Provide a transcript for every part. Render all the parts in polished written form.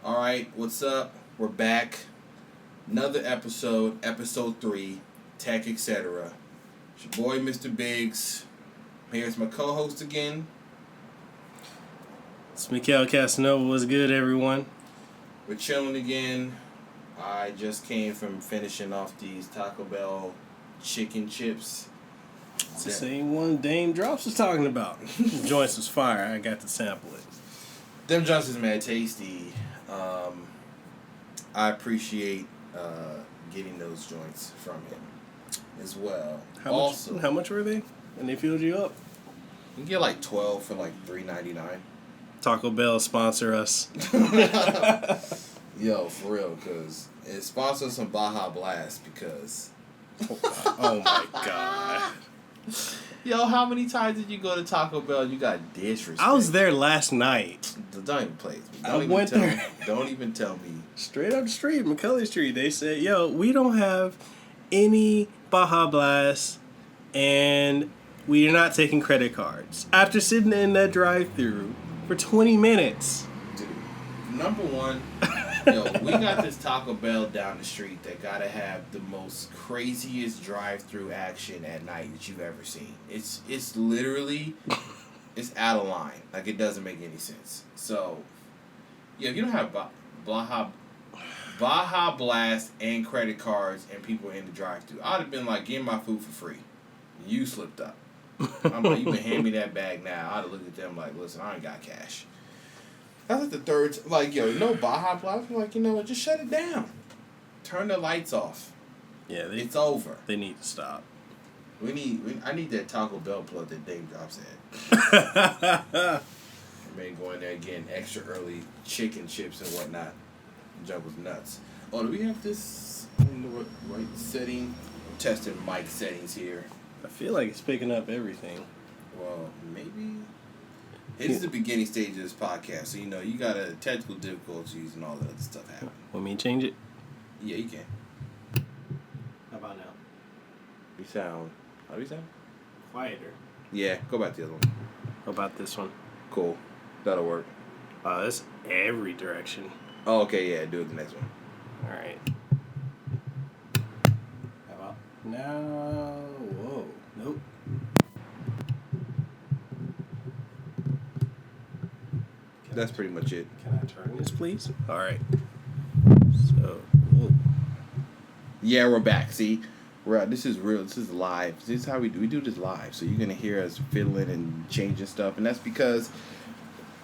Alright, what's up? We're back. Another episode, episode 3, Tech, Etc. It's your boy, Mr. Biggs. Here's my co-host again. It's Mikael Casanova. What's good, everyone? We're chilling again. I just came from finishing off these Taco Bell chicken chips. It's the same one Dame Drops was talking about. The joints was fire. I got to sample it. Them joints is mad tasty. I appreciate getting those joints from him as well. How much were they? And they filled you up? You can get like 12 for like $3.99. Taco Bell sponsor us. Yo, for real, because it sponsors some Baja Blast because... Oh my god. Yo, how many times did you go to Taco Bell and you got disrespect? I was there last night. Don't even play with me. I went there. Don't even tell me. Straight up the street, McCully Street. They said, yo, we don't have any Baja Blast and we are not taking credit cards. After sitting in that drive-thru for 20 minutes. Dude, number one, yo, we got this Taco Bell down the street that gotta have the most craziest drive-thru action at night that you've ever seen. It's literally, it's out of line. Like, it doesn't make any sense. So, yeah, if you don't have Baja Blast and credit cards and people in the drive-thru, I'd have been like, give my food for free. You slipped up. I'm like, you can hand me that bag now. I'd have looked at them like, listen, I ain't got cash. That's like the third, like, yo, Baja Blast? I'm like, you know what, just shut it down. Turn the lights off. Yeah, it's over. They need to stop. I need that Taco Bell plug that Dame Drops had. I mean, going there again, extra early chicken chips and whatnot. The job was nuts. Oh, do we have this in the right setting? I'm testing mic settings here. I feel like it's picking up everything. Well, maybe. It is the beginning stage of this podcast, so you got technical difficulties and all that other stuff happen. Want me to change it? Yeah, you can. How about now? How do you sound? Quieter. Yeah, go back to the other one. How about this one? Cool. That'll work. That's every direction. Oh, okay, yeah, do it the next one. Alright. How about now? Whoa. Nope. That's pretty much it. Can I turn this, please? Alright. So, whoa. Yeah, we're back. See? This is real. This is live. This is how we do this live. So you're going to hear us fiddling and changing stuff. And that's because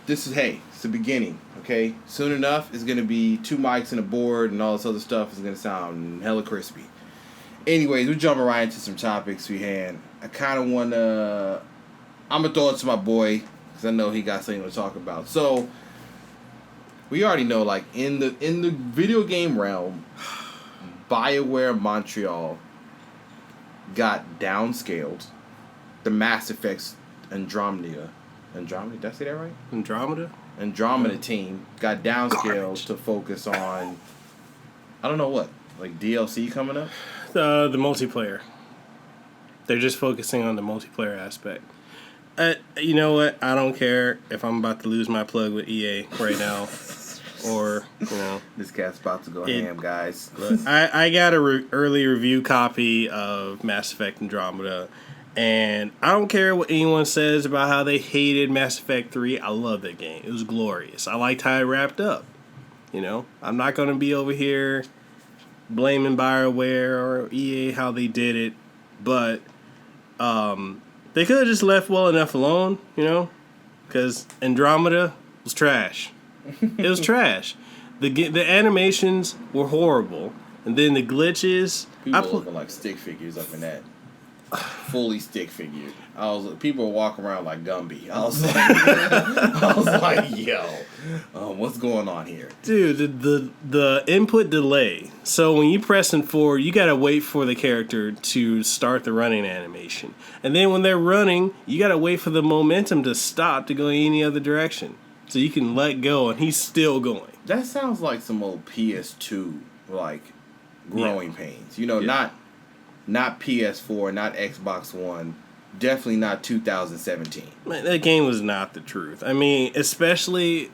it's the beginning, okay? Soon enough, it's going to be 2 mics and a board and all this other stuff is going to sound hella crispy. Anyways, we're jumping right into some topics we had. I kind of want to... I'm going to throw it to my boy because I know he got something to talk about. So, we already know, like, in the video game realm, BioWare Montreal got downscaled. The Mass Effect's Andromeda, did I say that right? Andromeda team got downscaled to focus on, I don't know what, like DLC coming up? The multiplayer. They're just focusing on the multiplayer aspect. You know what? I don't care if I'm about to lose my plug with EA right now. Or, This cat's about to go ham, guys. I got a early review copy of Mass Effect Andromeda, and I don't care what anyone says about how they hated Mass Effect 3. I love that game. It was glorious. I liked how it wrapped up. I'm not going to be over here blaming BioWare or EA how they did it, but they could have just left well enough alone, because Andromeda was trash. It was trash. The animations were horrible, and then the glitches. People looking like stick figures up in that. Fully stick figure. People were walking around like Gumby. I was like, yo, what's going on here, dude? The input delay. So when you pressing forward, you gotta wait for the character to start the running animation, and then when they're running, you gotta wait for the momentum to stop to go any other direction. So you can let go, and he's still going. That sounds like some old PS2, like, growing pains. Not PS4, not Xbox One, definitely not 2017. Man, that game was not the truth. I mean, especially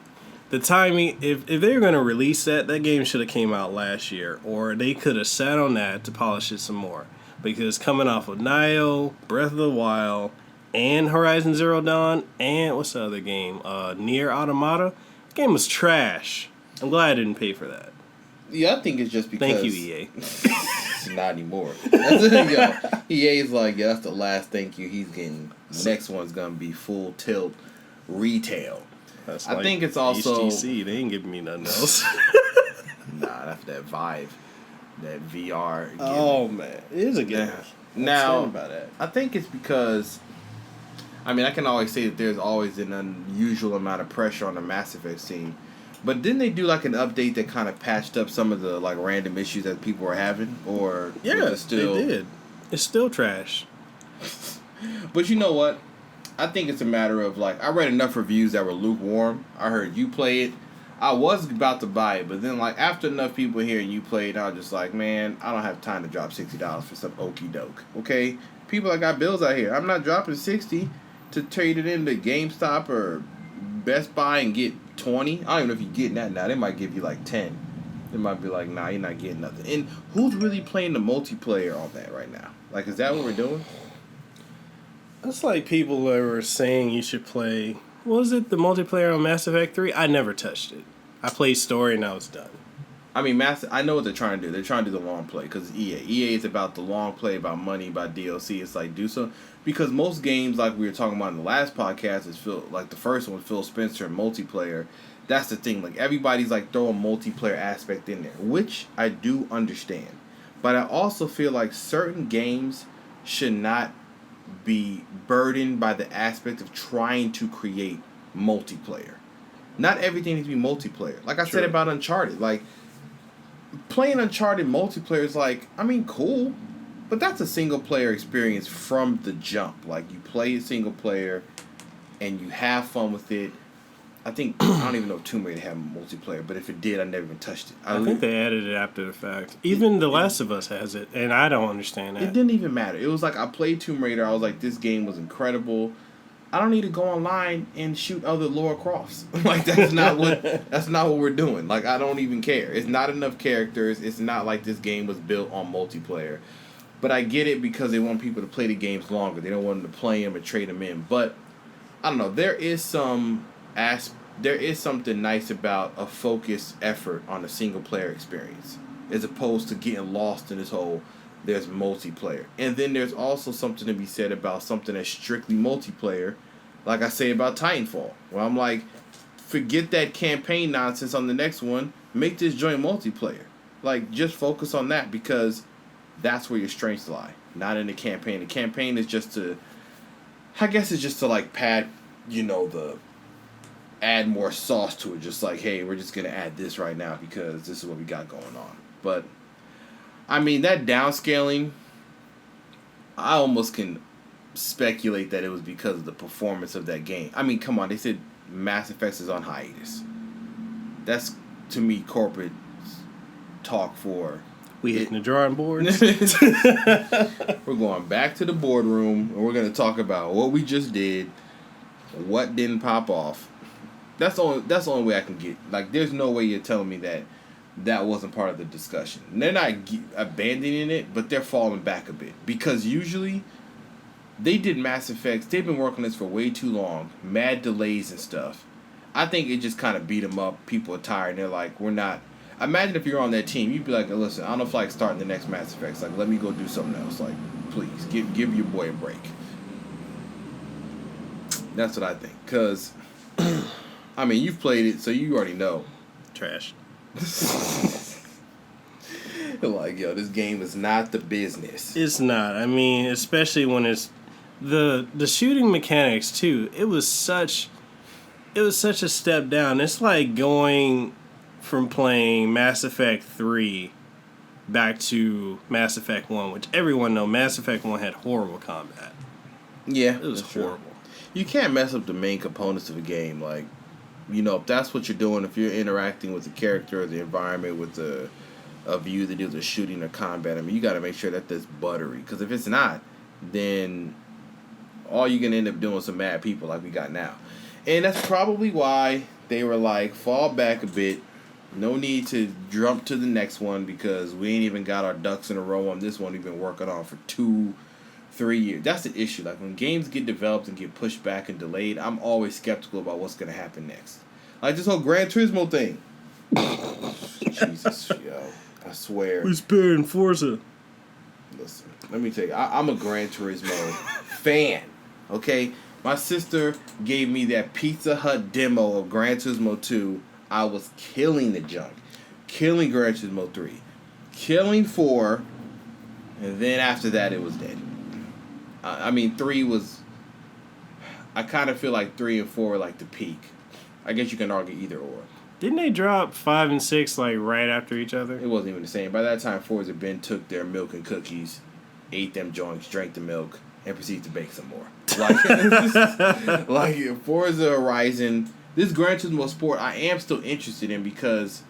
the timing, if they were going to release that game should have came out last year, or they could have sat on that to polish it some more. Because coming off of Nioh, Breath of the Wild, and Horizon Zero Dawn, and what's the other game? Nier Automata. The game was trash. I'm glad I didn't pay for that. Yeah, I think it's just because... Thank you, EA. Not anymore. Yo, EA's like, yeah, that's the last thank you he's getting. The next one's going to be full tilt retail. That's I think it's also... HTC, they ain't giving me nothing else. Nah, that's that Vive. That VR. Gimmick. Oh, man. It is a game. Now, about that. I think it's because... I mean, I can always say that there's always an unusual amount of pressure on the Mass Effect scene. But didn't they do like an update that kind of patched up some of the like random issues that people were having? Or yeah, it still... they did. It's still trash. But you know what? I think it's a matter of like I read enough reviews that were lukewarm. I heard you play it. I was about to buy it, but then like after enough people hearing you play it, I was just like, man, I don't have time to drop $60 for some okie doke. Okay, people that got bills out here. I'm not dropping $60 to trade it into GameStop or Best Buy and get 20. I don't even know if you're getting that now. They might give you like 10. They might be like, nah, you're not getting nothing. And who's really playing the multiplayer on that right now? Like, is that what we're doing? It's like people that were saying you should play. What was it, the multiplayer on Mass Effect 3? I never touched it. I played story and I was done. I mean, I know what they're trying to do. They're trying to do the long play because EA. EA is about the long play, about money, about DLC. It's like do so because most games, like we were talking about in the last podcast, is like the first one, Phil Spencer and multiplayer. That's the thing. Like everybody's like throwing multiplayer aspect in there, which I do understand. But I also feel like certain games should not be burdened by the aspect of trying to create multiplayer. Not everything needs to be multiplayer. Like I said about Uncharted, like playing Uncharted multiplayer is like, I mean, cool, but that's a single player experience from the jump. Like you play a single player and you have fun with it. I think I don't even know if Tomb Raider had multiplayer, but if it did, I never even touched it. I think they added it after the fact. Even The Last of Us has it, and I don't understand that. It didn't even matter. It was like I played Tomb Raider. I was like, this game was incredible. I don't need to go online and shoot other Lara Crofts. Like that's not what we're doing. Like I don't even care. It's not enough characters. It's not like this game was built on multiplayer. But I get it because they want people to play the games longer. They don't want them to play them and trade them in. But I don't know. There is something nice about a focused effort on a single player experience as opposed to getting lost in this whole there's multiplayer. And then there's also something to be said about something that's strictly multiplayer, like I say about Titanfall, where I'm like, forget that campaign nonsense on the next one, make this joint multiplayer. Like, just focus on that because that's where your strengths lie, not in the campaign. The campaign is just to, I guess it's just to like pad, add more sauce to it. Just like, hey, we're just going to add this right now because this is what we got going on. But I mean, that downscaling, I almost can speculate that it was because of the performance of that game. I mean, come on, they said Mass Effect is on hiatus. That's, to me, corporate talk for... We hitting the drawing boards? We're going back to the boardroom, and we're going to talk about what we just did, what didn't pop off. That's the only way I can get... Like, there's no way you're telling me that wasn't part of the discussion. And they're not abandoning it, but they're falling back a bit. Because usually, they did Mass Effects. They've been working on this for way too long. Mad delays and stuff. I think it just kind of beat them up. People are tired. And they're like, we're not... Imagine if you're on that team. You'd be like, listen, I don't feel like starting the next Mass Effects. Like, let me go do something else. Like, please, give your boy a break. That's what I think. Because, I mean, you've played it, so you already know. Trash. Like, yo, this game is not the business. It's not. I mean, especially when it's the shooting mechanics too. It was such a step down. It's like going from playing Mass Effect 3 back to Mass Effect 1, which everyone knows Mass Effect 1 had horrible combat. Yeah, it was horrible. True. You can't mess up the main components of a game. Like, if that's what you're doing, if you're interacting with the character or the environment with a view that deals with shooting or combat, I mean, you got to make sure that that's buttery. Because if it's not, then all you're going to end up doing is some mad people like we got now. And that's probably why they were like, fall back a bit. No need to jump to the next one because we ain't even got our ducks in a row on this one we've been working on for 2-3 years. That's the issue. Like, when games get developed and get pushed back and delayed, I'm always skeptical about what's going to happen next. Like this whole Gran Turismo thing. Jesus, yo. I swear. Who's paying Forza? Listen, let me tell you. I'm a Gran Turismo fan. Okay? My sister gave me that Pizza Hut demo of Gran Turismo 2. I was killing the junk. Killing Gran Turismo 3. Killing 4. And then after that, it was dead. I mean, 3 was... I kind of feel like 3 and 4 were like the peak. I guess you can argue either or. Didn't they drop 5 and 6 like right after each other? It wasn't even the same. By that time, Forza Ben took their milk and cookies, ate them joints, drank the milk, and proceeded to bake some more. Like Forza Horizon, this Gran Turismo Sport, I am still interested in because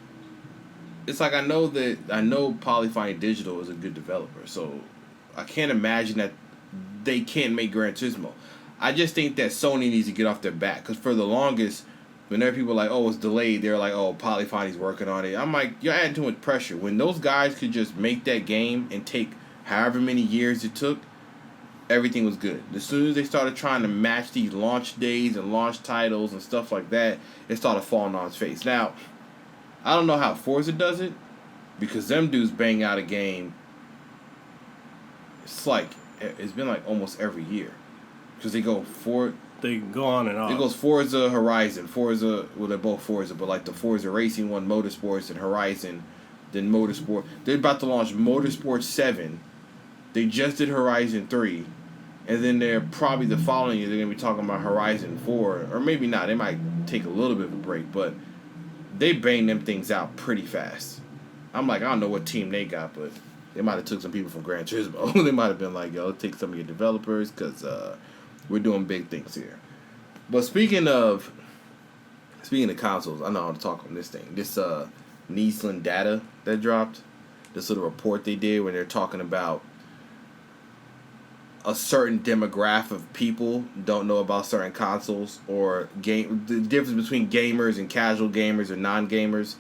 it's like I know Polyphony Digital is a good developer, so I can't imagine that they can't make Gran Turismo. I just think that Sony needs to get off their back because for the longest, whenever people are like, oh, it's delayed, they're like, oh, Polyphony's working on it. I'm like, you're adding too much pressure. When those guys could just make that game and take however many years it took, everything was good. As soon as they started trying to match these launch days and launch titles and stuff like that, it started falling on its face. Now, I don't know how Forza does it because them dudes bang out a game. It's been like almost every year because they go for. They go on and on. It goes Forza Horizon. They're both Forza, but like the Forza Racing one, Motorsports, and Horizon, then Motorsport. They're about to launch Motorsport 7. They just did Horizon 3. And then they're probably the following year, they're going to be talking about Horizon 4. Or maybe not. They might take a little bit of a break, but they bang them things out pretty fast. I'm like, I don't know what team they got, but they might have took some people from Gran Turismo. They might have been like, yo, let's take some of your developers because... we're doing big things here. But speaking of consoles, I know how to talk on this thing. This Nissan data that dropped, this little report they did where they're talking about a certain demographic of people don't know about certain consoles or the difference between gamers and casual gamers or non-gamers.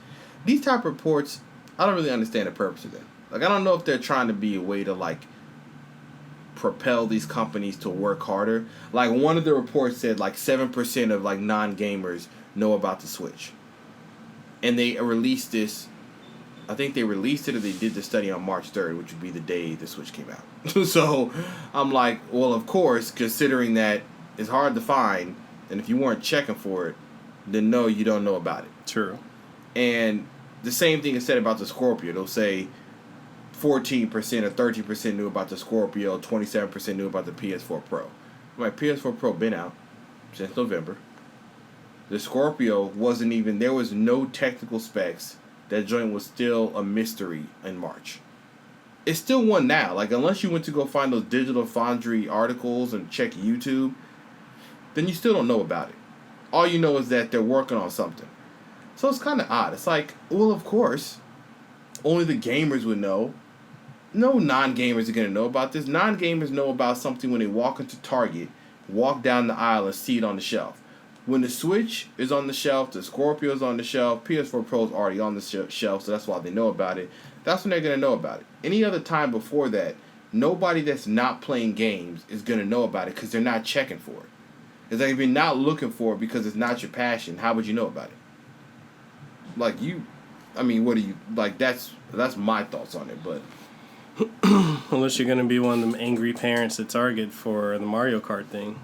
These type of reports, I don't really understand the purpose of them. Like, I don't know if they're trying to be a way to like propel these companies to work harder. Like one of the reports said like 7% of like non-gamers know about the Switch. And they released this, I think they released it or they did the study on March 3rd, which would be the day the Switch came out. So I'm like, well, of course, considering that it's hard to find, and if you weren't checking for it, then no, you don't know about it. True. And the same thing is said about the Scorpio. They'll say 14% or 13% knew about the Scorpio, 27% knew about the PS4 Pro. My PS4 Pro been out since November. The Scorpio wasn't even, there was no technical specs. That joint was still a mystery in March. It's still one now. Like, unless you went to go find those Digital Foundry articles and check YouTube, then you still don't know about it. All you know is that they're working on something. So it's kind of odd. It's like, well, of course, only the gamers would know. No non-gamers are going to know about this. Non-gamers know about something when they walk into Target, walk down the aisle, and see it on the shelf. When the Switch is on the shelf, the Scorpio is on the shelf, PS4 Pro is already on the shelf, so that's why they know about it. That's when they're going to know about it. Any other time before that, nobody that's not playing games is going to know about it because they're not checking for it. It's like if you're not looking for it because it's not your passion, how would you know about it? Like what do you, like that's my thoughts on it, but... Unless you're going to be one of them angry parents at Target for the Mario Kart thing.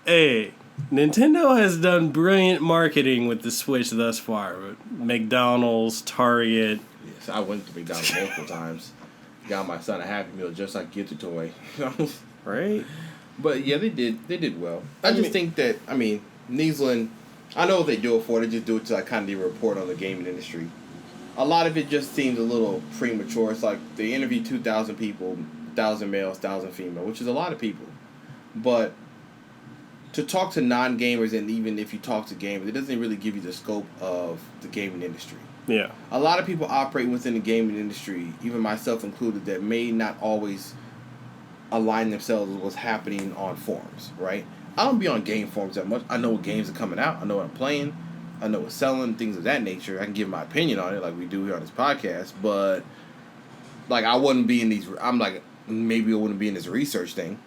Hey, Nintendo has done brilliant marketing with the Switch thus far. McDonald's, Target. Yes, I went to McDonald's multiple times. Got my son a Happy Meal just like get the toy. Right? But yeah, they did well. I just think that, Nisland, I know what they do it for. They just do it to kind of report on the gaming industry. A lot of it just seems a little premature. It's like they interview 2,000 people, 1,000 males, 1,000 female, which is a lot of people. But to talk to non-gamers, and even if you talk to gamers, it doesn't really give you the scope of the gaming industry. Yeah. A lot of people operate within the gaming industry, even myself included, that may not always align themselves with what's happening on forums, right? I don't be on game forums that much. I know what games are coming out. I know what I'm playing. I know what's selling, things of that nature. I can give my opinion on it like we do here on this podcast. But, like, I wouldn't be in these... I'm like, maybe I wouldn't be in this research thing.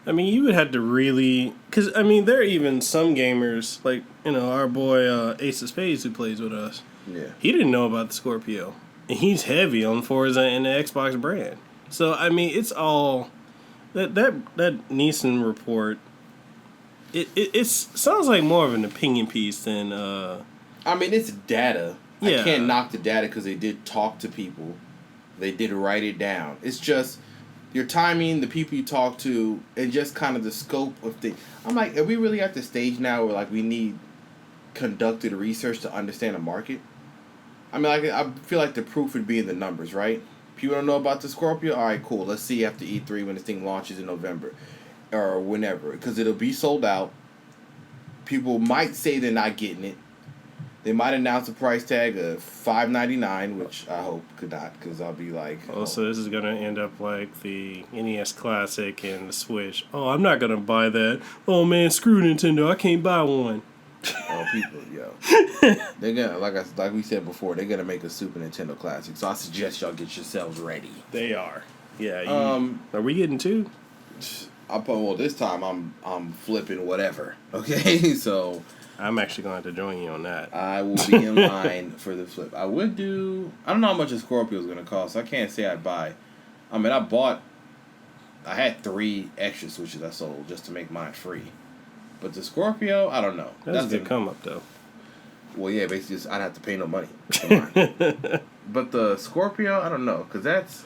I mean, you would have to really... Because, I mean, there are even some gamers, like, you know, our boy Ace of Spades who plays with us. Yeah. He didn't know about the Scorpio. And he's heavy on Forza and the Xbox brand. So, I mean, it's all... That Neeson report... It sounds like more of an opinion piece than... I mean, it's data. Yeah. I can't knock the data because they did talk to people. They did write it down. It's just your timing, the people you talk to, and just kind of the scope of things. I'm like, are we really at the stage now where, like, we need conducted research to understand the market? I mean, like, I feel like the proof would be in the numbers, right? People don't know about the Scorpio? All right, cool. Let's see after E3 when this thing launches in November. Or whenever, because it'll be sold out. People might say they're not getting it. They might announce a price tag of $5.99, which I hope could not, because I'll be like... Oh, so this is going to end up like the NES Classic and the Switch. Oh, I'm not going to buy that. Oh, man, screw Nintendo. I can't buy one. Oh, people, yo. They're going to, like we said before, they're going to make a Super Nintendo Classic, so I suggest y'all get yourselves ready. They are. Yeah. Are we getting two? Well, this time I'm flipping whatever. Okay, so I'm actually going to have to join you on that. I will be in line for the flip. I don't know how much a Scorpio is going to cost. So I can't say I'd buy. I mean, I had 3 extra Switches I sold just to make mine free. But the Scorpio, I don't know. That's a good come up though. Well, yeah, basically I'd have to pay no money. Come on. But the Scorpio, I don't know, because that's.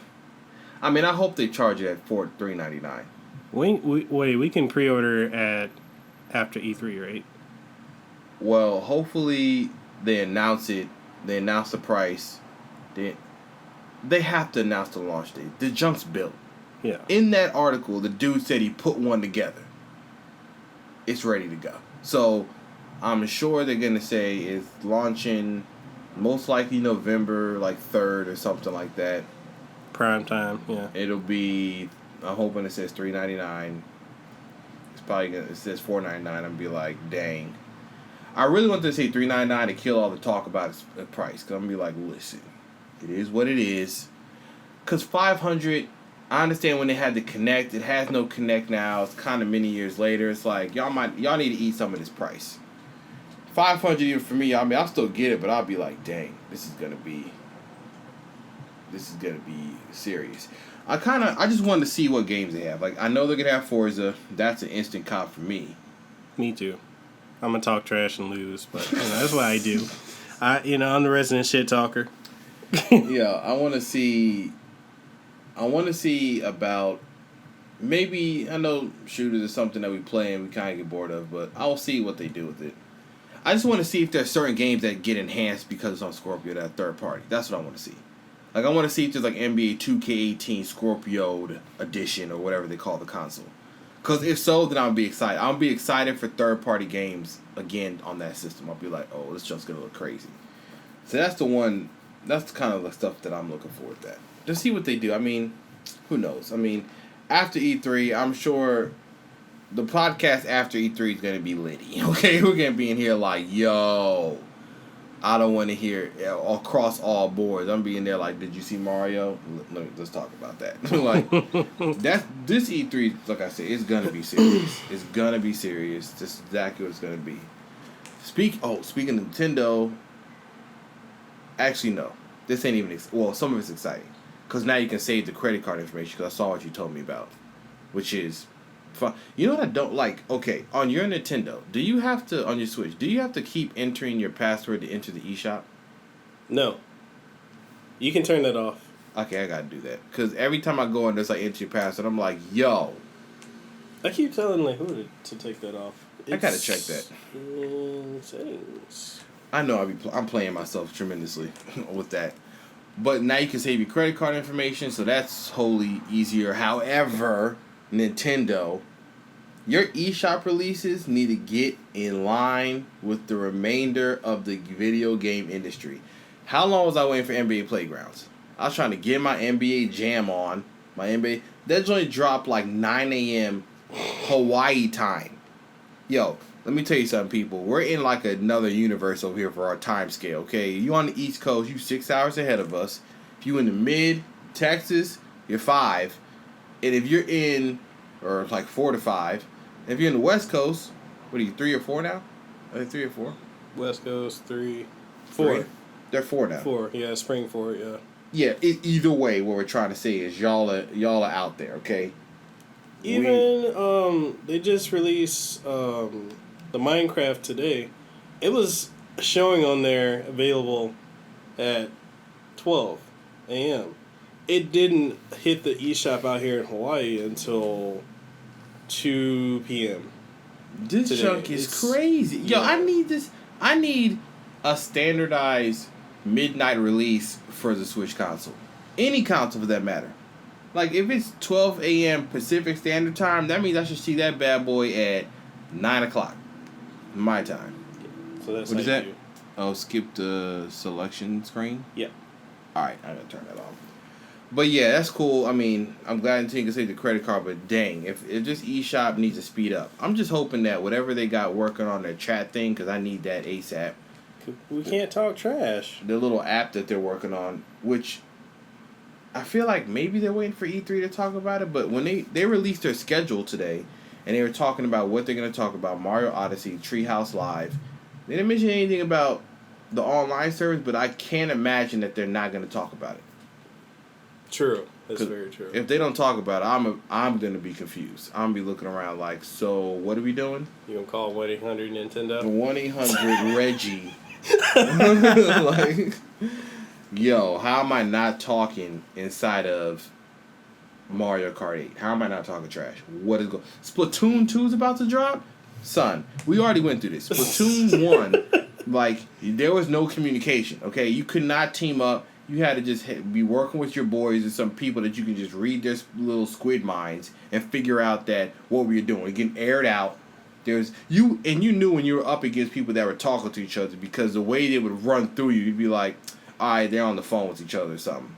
I mean, I hope they charge it at $3.99. We can pre-order at after E3, right? Well, hopefully they announce it. They announce the price. They have to announce the launch date. The junk's built. Yeah. In that article, the dude said he put one together. It's ready to go. So I'm sure they're gonna say it's launching most likely November 3rd or something like that. Prime time, yeah. It'll be. I'm hoping it says $3.99. It's probably gonna. It says $4.99. I'm gonna be like, dang. I really want to say $3.99 to kill all the talk about the price. Cause I'm gonna be like, listen, it is what it is. Cause $500. I understand when they had the Connect. It has no Connect now. It's kind of many years later. It's like y'all need to eat some of this price. $500 even for me. I mean, I'll still get it, but I'll be like, dang, this is gonna be serious. I just wanted to see what games they have. Like, I know they're gonna have Forza. That's an instant cop for me. Me too. I'm gonna talk trash and lose, but that's what I do. I'm the resident shit talker. Yeah, I want to see about maybe. I know shooters is something that we play and we kind of get bored of, but I'll see what they do with it. I just want to see if there's certain games that get enhanced because it's on Scorpio, that third party. That's what I want to see. Like, I want to see if there's like NBA 2K18 Scorpio edition or whatever they call the console. Because if so, then I'll be excited. I'll be excited for third-party games again on that system. I'll be like, oh, this junk's going to look crazy. So that's the one, that's kind of the stuff that I'm looking forward to that. To see what they do. I mean, who knows? I mean, after E3, I'm sure the podcast after E3 is going to be litty. Okay? We're going to be in here like, yo, I don't want to hear across all boards. I'm being there like, did you see Mario? Let's talk about that. Like, this E3, like I said, it's gonna be serious. It's gonna be serious. That's exactly what it's gonna be. Speaking of Nintendo, actually no, this ain't even. Some of it's exciting because now you can save the credit card information. Because I saw what you told me about, which is fun. You know what I don't like? Okay, on your Nintendo, on your Switch, do you have to keep entering your password to enter the eShop? No. You can turn that off. Okay, I gotta do that. Because every time I go in, there's like enter your password, I'm like, yo. I keep telling like who to take that off. I gotta check that. Settings. I know I'm playing myself tremendously with that. But now you can save your credit card information, so that's wholly easier. However, Nintendo, your eShop releases need to get in line with the remainder of the video game industry. How long was I waiting for NBA Playgrounds? I was trying to get my NBA Jam on. That joint dropped like 9 a.m. Hawaii time. Yo, let me tell you something, people. We're in like another universe over here for our time scale, okay? You on the East Coast, you 6 hours ahead of us. If you in the mid Texas, you're 5. And if you're in, or like 4 to 5, if you're in the West Coast, what are you, 3 or 4 now? Are they 3 or 4? West Coast 3, 4. 3? They're 4 now. 4, yeah, spring 4, yeah. Yeah, either way, what we're trying to say is y'all are out there, okay? Even they just released the Minecraft today. It was showing on there available at 12 a.m. It didn't hit the eShop out here in Hawaii until 2 p.m. This today. junk is crazy. Yo, yeah. I need a standardized midnight release for the Switch console. Any console for that matter. Like, if it's 12 a.m. Pacific Standard Time, that means I should see that bad boy at 9 o'clock. My time. So that's what is that? Do. Oh, skip the selection screen? Yeah. Alright, I'm going to turn that off. But yeah, that's cool. I mean, I'm glad Nintendo can say the credit card, but dang, if this eShop needs to speed up. I'm just hoping that whatever they got working on their chat thing, because I need that ASAP. We can't talk trash. The little app that they're working on, which I feel like maybe they're waiting for E3 to talk about it, but when they released their schedule today, and they were talking about what they're going to talk about, Mario Odyssey, Treehouse Live, they didn't mention anything about the online service, but I can't imagine that they're not going to talk about it. True. That's very true. If they don't talk about it, I'm going to be confused. I'm going to be looking around like, so what are we doing? You going to call 1-800-Nintendo? 1-800-REGGIE. Like, yo, how am I not talking inside of Mario Kart 8? How am I not talking trash? What is going? Splatoon 2 is about to drop? Son, we already went through this. Splatoon 1, like, there was no communication, okay? You could not team up. You had to just be working with your boys and some people that you can just read their little squid minds and figure out that what we were doing. Getting aired out. You knew when you were up against people that were talking to each other because the way they would run through you, you'd be like, alright, they're on the phone with each other or something.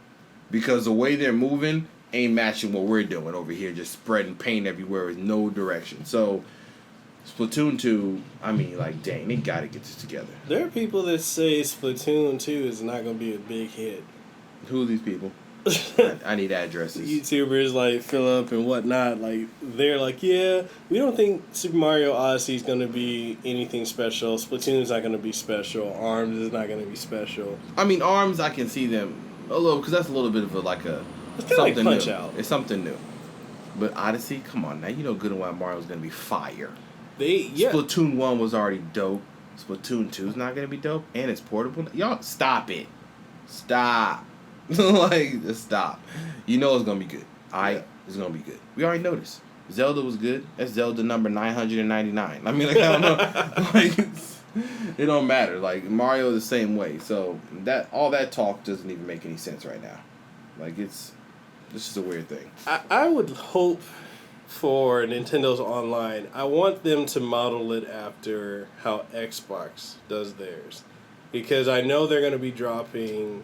Because the way they're moving ain't matching what we're doing over here, just spreading paint everywhere with no direction. So, Splatoon 2, I mean, like, dang, they gotta get this together. There are people that say Splatoon 2 is not going to be a big hit. Who are these people? I need addresses. YouTubers like Philip and whatnot, like, they're like, yeah, we don't think Super Mario Odyssey is going to be anything special. Splatoon is not going to be special. ARMS is not going to be special. I mean, ARMS, I can see them a little, because that's a little bit of it's something like Punch new. Out. It's something new. But Odyssey, come on now, you know good and well Mario's going to be fire. Splatoon 1 was already dope. Splatoon 2 is not going to be dope. And it's portable. Y'all, stop it. Stop. Like, just stop. You know it's going to be good. It's going to be good. We already know this. Zelda was good. That's Zelda number 999. I mean, like, I don't know. Like, it don't matter. Like, Mario the same way. So, all that talk doesn't even make any sense right now. Like, this is a weird thing. I would hope for Nintendo's online, I want them to model it after how Xbox does theirs. Because I know they're going to be dropping,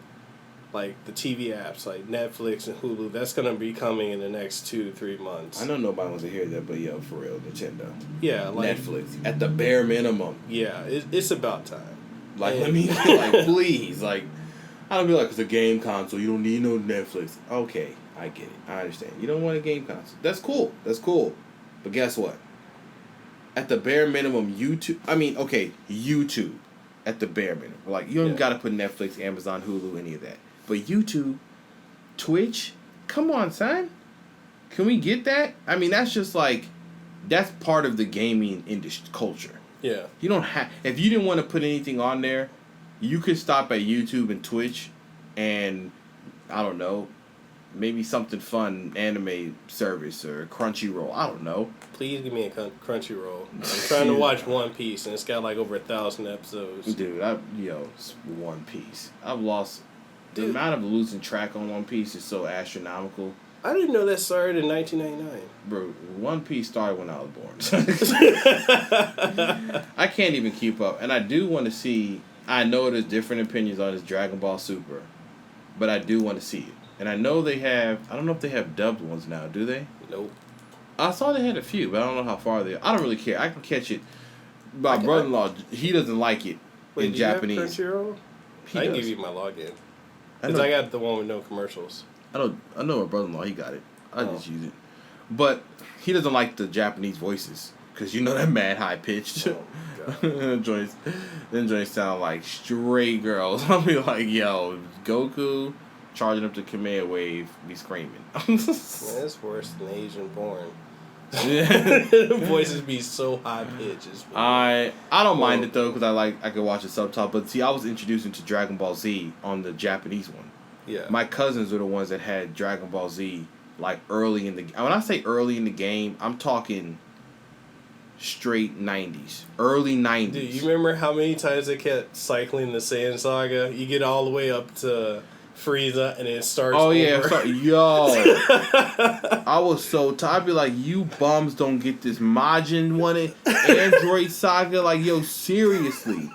like, the TV apps, like Netflix and Hulu. That's going to be coming in the next 2 to 3 months. I know nobody wants to hear that, but yo, for real, Nintendo. Yeah, like... Netflix, at the bare minimum. Yeah, it's about time. Like, let me, like, please, like, I don't be like, it's a game console, you don't need no Netflix. Okay, I get it, I understand. You don't want a game console. That's cool, But guess what? At the bare minimum, YouTube, at the bare minimum. Like, you don't got to put Netflix, Amazon, Hulu, any of that. But YouTube, Twitch, come on, son. Can we get that? I mean, that's just like, that's part of the gaming industry culture. Yeah. You don't have, if you didn't want to put anything on there, you could stop at YouTube and Twitch and, I don't know, maybe something fun, anime service or Crunchyroll. I don't know. Please give me a Crunchyroll. I'm trying to watch One Piece, and it's got like over 1,000 episodes. Dude, it's One Piece. I've lost... The amount of losing track on One Piece is so astronomical. I didn't know that started in 1999. Bro, One Piece started when I was born. I can't even keep up. And I do want to see... I know there's different opinions on this Dragon Ball Super, but I do want to see it. And I know they have... I don't know if they have dubbed ones now, do they? Nope. I saw they had a few, but I don't know how far they are. I don't really care. I can catch it My brother-in-law, he doesn't like it in Japanese. You have Crunchyroll? I can give you my login. Because I got the one with no commercials. I know my brother-in-law, he got it. I just use it. But he doesn't like the Japanese voices. Because you know they're mad high-pitched. Oh, God. Them joints sound like straight girls. I'll be like, yo, Goku charging up the Kamehameha wave, be screaming. Man, it's worse than Asian porn. The voices be so high-pitched. I don't mind it, though, because I could watch a subtitle. But see, I was introduced into Dragon Ball Z on the Japanese one. Yeah. My cousins were the ones that had Dragon Ball Z, like, early in the... When I say early in the game, I'm talking straight 90s. Early 90s. Dude, you remember how many times they kept cycling the Saiyan Saga? You get all the way up to Frieza, and it starts over. Yo. I was so tired. I'd be like, you bums don't get this Majin one, Android Saga. Like, yo, seriously.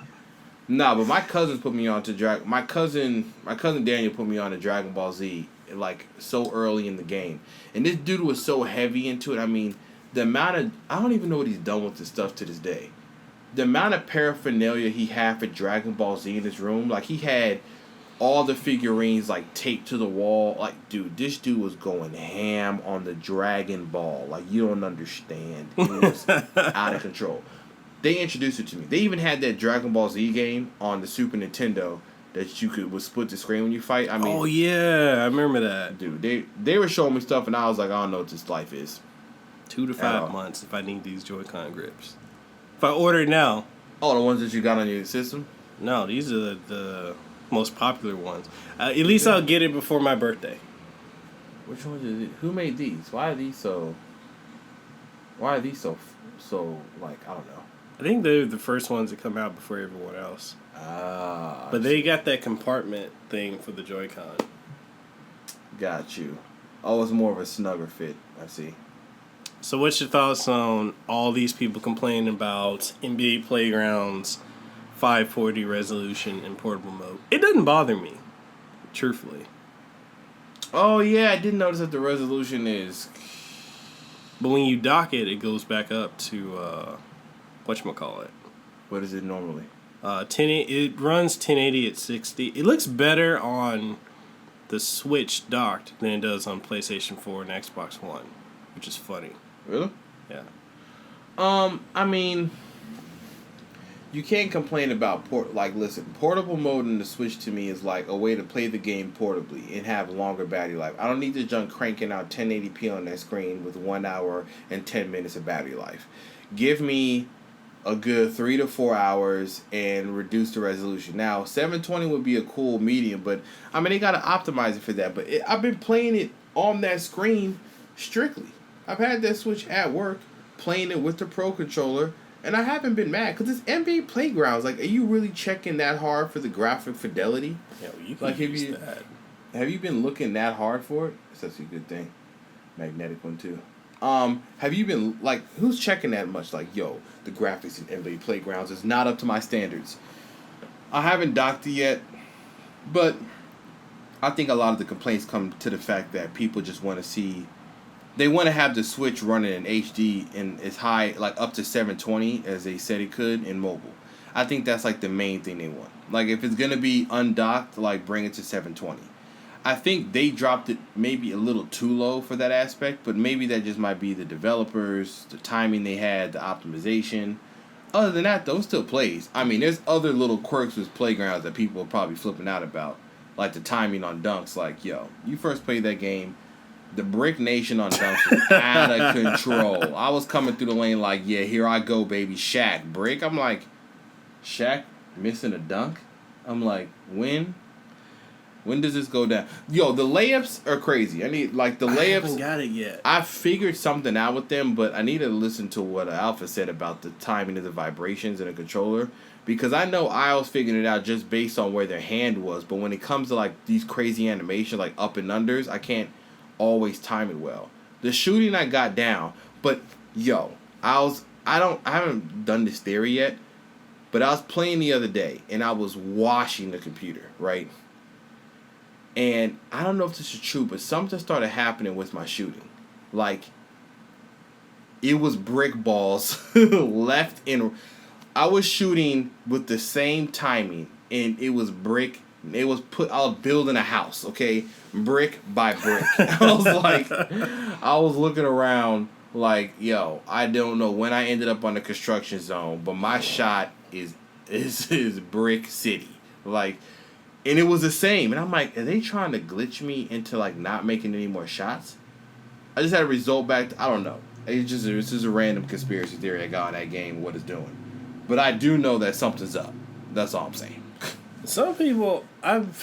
Nah, but my cousins put me on to my cousin Daniel put me on to Dragon Ball Z, like, so early in the game. And this dude was so heavy into it. I mean, the amount of... I don't even know what he's done with this stuff to this day. The amount of paraphernalia he had for Dragon Ball Z in his room, like, he had all the figurines, like, taped to the wall. Like, dude, this dude was going ham on the Dragon Ball. Like, you don't understand. It was out of control. They introduced it to me. They even had that Dragon Ball Z game on the Super Nintendo that you would split the screen when you fight. I mean... Oh, yeah. I remember that. Dude, they were showing me stuff, and I was like, I don't know what this life is. 2 to 5 months if I need these Joy-Con grips. If I order it now... Oh, the ones that you got on your system? No, these are the most popular ones. At least I'll get it before my birthday. Which ones is it? Who made these? Why are these so like, I don't know. I think they're the first ones that come out before everyone else. But they got that compartment thing for the Joy-Con. Got you. Oh, it's more of a snugger fit. I see. So what's your thoughts on all these people complaining about NBA Playground's 540 resolution in portable mode? It doesn't bother me, truthfully. Oh, yeah, I did notice that the resolution is... But when you dock it, it goes back up to, whatchamacallit. What is it normally? It runs 1080 at 60. It looks better on the Switch docked than it does on PlayStation 4 and Xbox One, which is funny. Really? Yeah. I mean, you can't complain about listen, portable mode in the Switch to me is like a way to play the game portably and have longer battery life. I don't need this junk cranking out 1080p on that screen with 1 hour and 10 minutes of battery life. Give me a good 3 to 4 hours and reduce the resolution. Now, 720 would be a cool medium, but I mean, they gotta optimize it for that. But I've been playing it on that screen strictly. I've had that Switch at work, playing it with the Pro Controller, and I haven't been mad, because it's NBA Playgrounds. Like, are you really checking that hard for the graphic fidelity? Yeah, well, you can use that. Have you been looking that hard for it? That's a good thing. Magnetic one, too. Have you been, like, who's checking that much? Like, yo, the graphics in NBA Playgrounds is not up to my standards. I haven't docked it yet, but I think a lot of the complaints come to the fact that people just want to see... They want to have the Switch running in HD and as high, like up to 720 as they said it could in mobile. I think that's like the main thing they want. Like if it's going to be undocked, like bring it to 720. I think they dropped it maybe a little too low for that aspect, but maybe that just might be the developers, the timing they had, the optimization. Other than that, though, it still plays. I mean, there's other little quirks with Playgrounds that people are probably flipping out about. Like the timing on dunks. Like, yo, you first played that game, the Brick Nation on dunks was out of control. I was coming through the lane like, yeah, here I go, baby. Shaq, Brick. I'm like, Shaq missing a dunk? I'm like, when does this go down? Yo, the layups are crazy. I need, like, the layups. I haven't got it yet. I figured something out with them, but I need to listen to what Alpha said about the timing of the vibrations in a controller. Because I know Isles figured it out just based on where their hand was. But when it comes to, like, these crazy animations, like up and unders, I can't always time it well. The shooting I got down, but yo, I haven't done this theory yet, but I was playing the other day and I was washing the computer, right? And I don't know if this is true, but something started happening with my shooting. Like, it was brick balls left and I was shooting with the same timing, and it was brick. I was building a house, okay, brick by brick. I was looking around like, yo, I don't know when I ended up on the construction zone, but my shot is brick city, like, and it was the same. And I'm like, are they trying to glitch me into like not making any more shots? I just had a result back. I don't know. It's just a random conspiracy theory I got in that game. What it's doing, but I do know that something's up. That's all I'm saying. Some people, and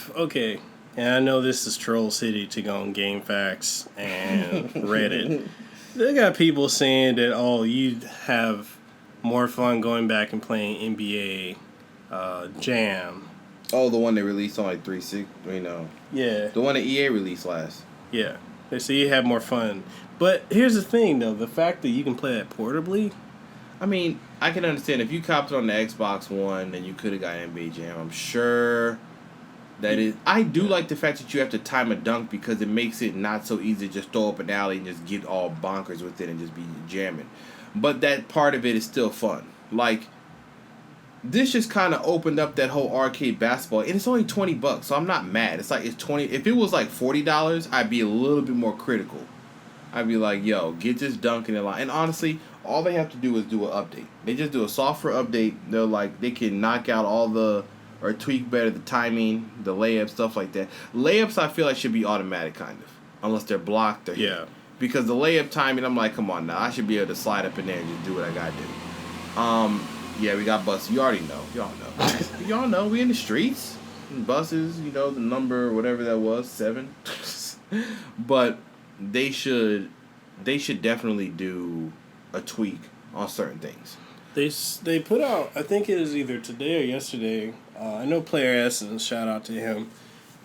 I know this is Troll City to go on GameFAQs and Reddit. They got people saying that, you'd have more fun going back and playing NBA Jam. Oh, the one they released on like 360, Yeah. The one that EA released last. Yeah. They say you have more fun. But here's the thing, though. The fact that you can play that portably. I mean, I can understand if you copped it on the Xbox One, then you could have got NBA Jam. I'm sure that is. I do like the fact that you have to time a dunk because it makes it not so easy to just throw up an alley and just get all bonkers with it and just be jamming. But that part of it is still fun. Like, this just kind of opened up that whole arcade basketball, and it's only $20, so I'm not mad. It's like it's 20. If it was like $40, I'd be a little bit more critical. I'd be like, yo, get this dunk in the line. And honestly, all they have to do is do an update. They just do a software update. They're like, they can knock out or tweak better the timing, the layups, stuff like that. Layups, I feel like, should be automatic, kind of. Unless they're blocked or hit. Because the layup timing, I'm like, come on now. I should be able to slide up in there and just do what I got to do. Yeah, we got buses. You already know. Y'all know. Y'all know. We in the streets. Buses, the number, whatever that was, 7. But they should definitely do a tweak on certain things. They put out, I think it was either today or yesterday. I know Player Essence, shout out to him.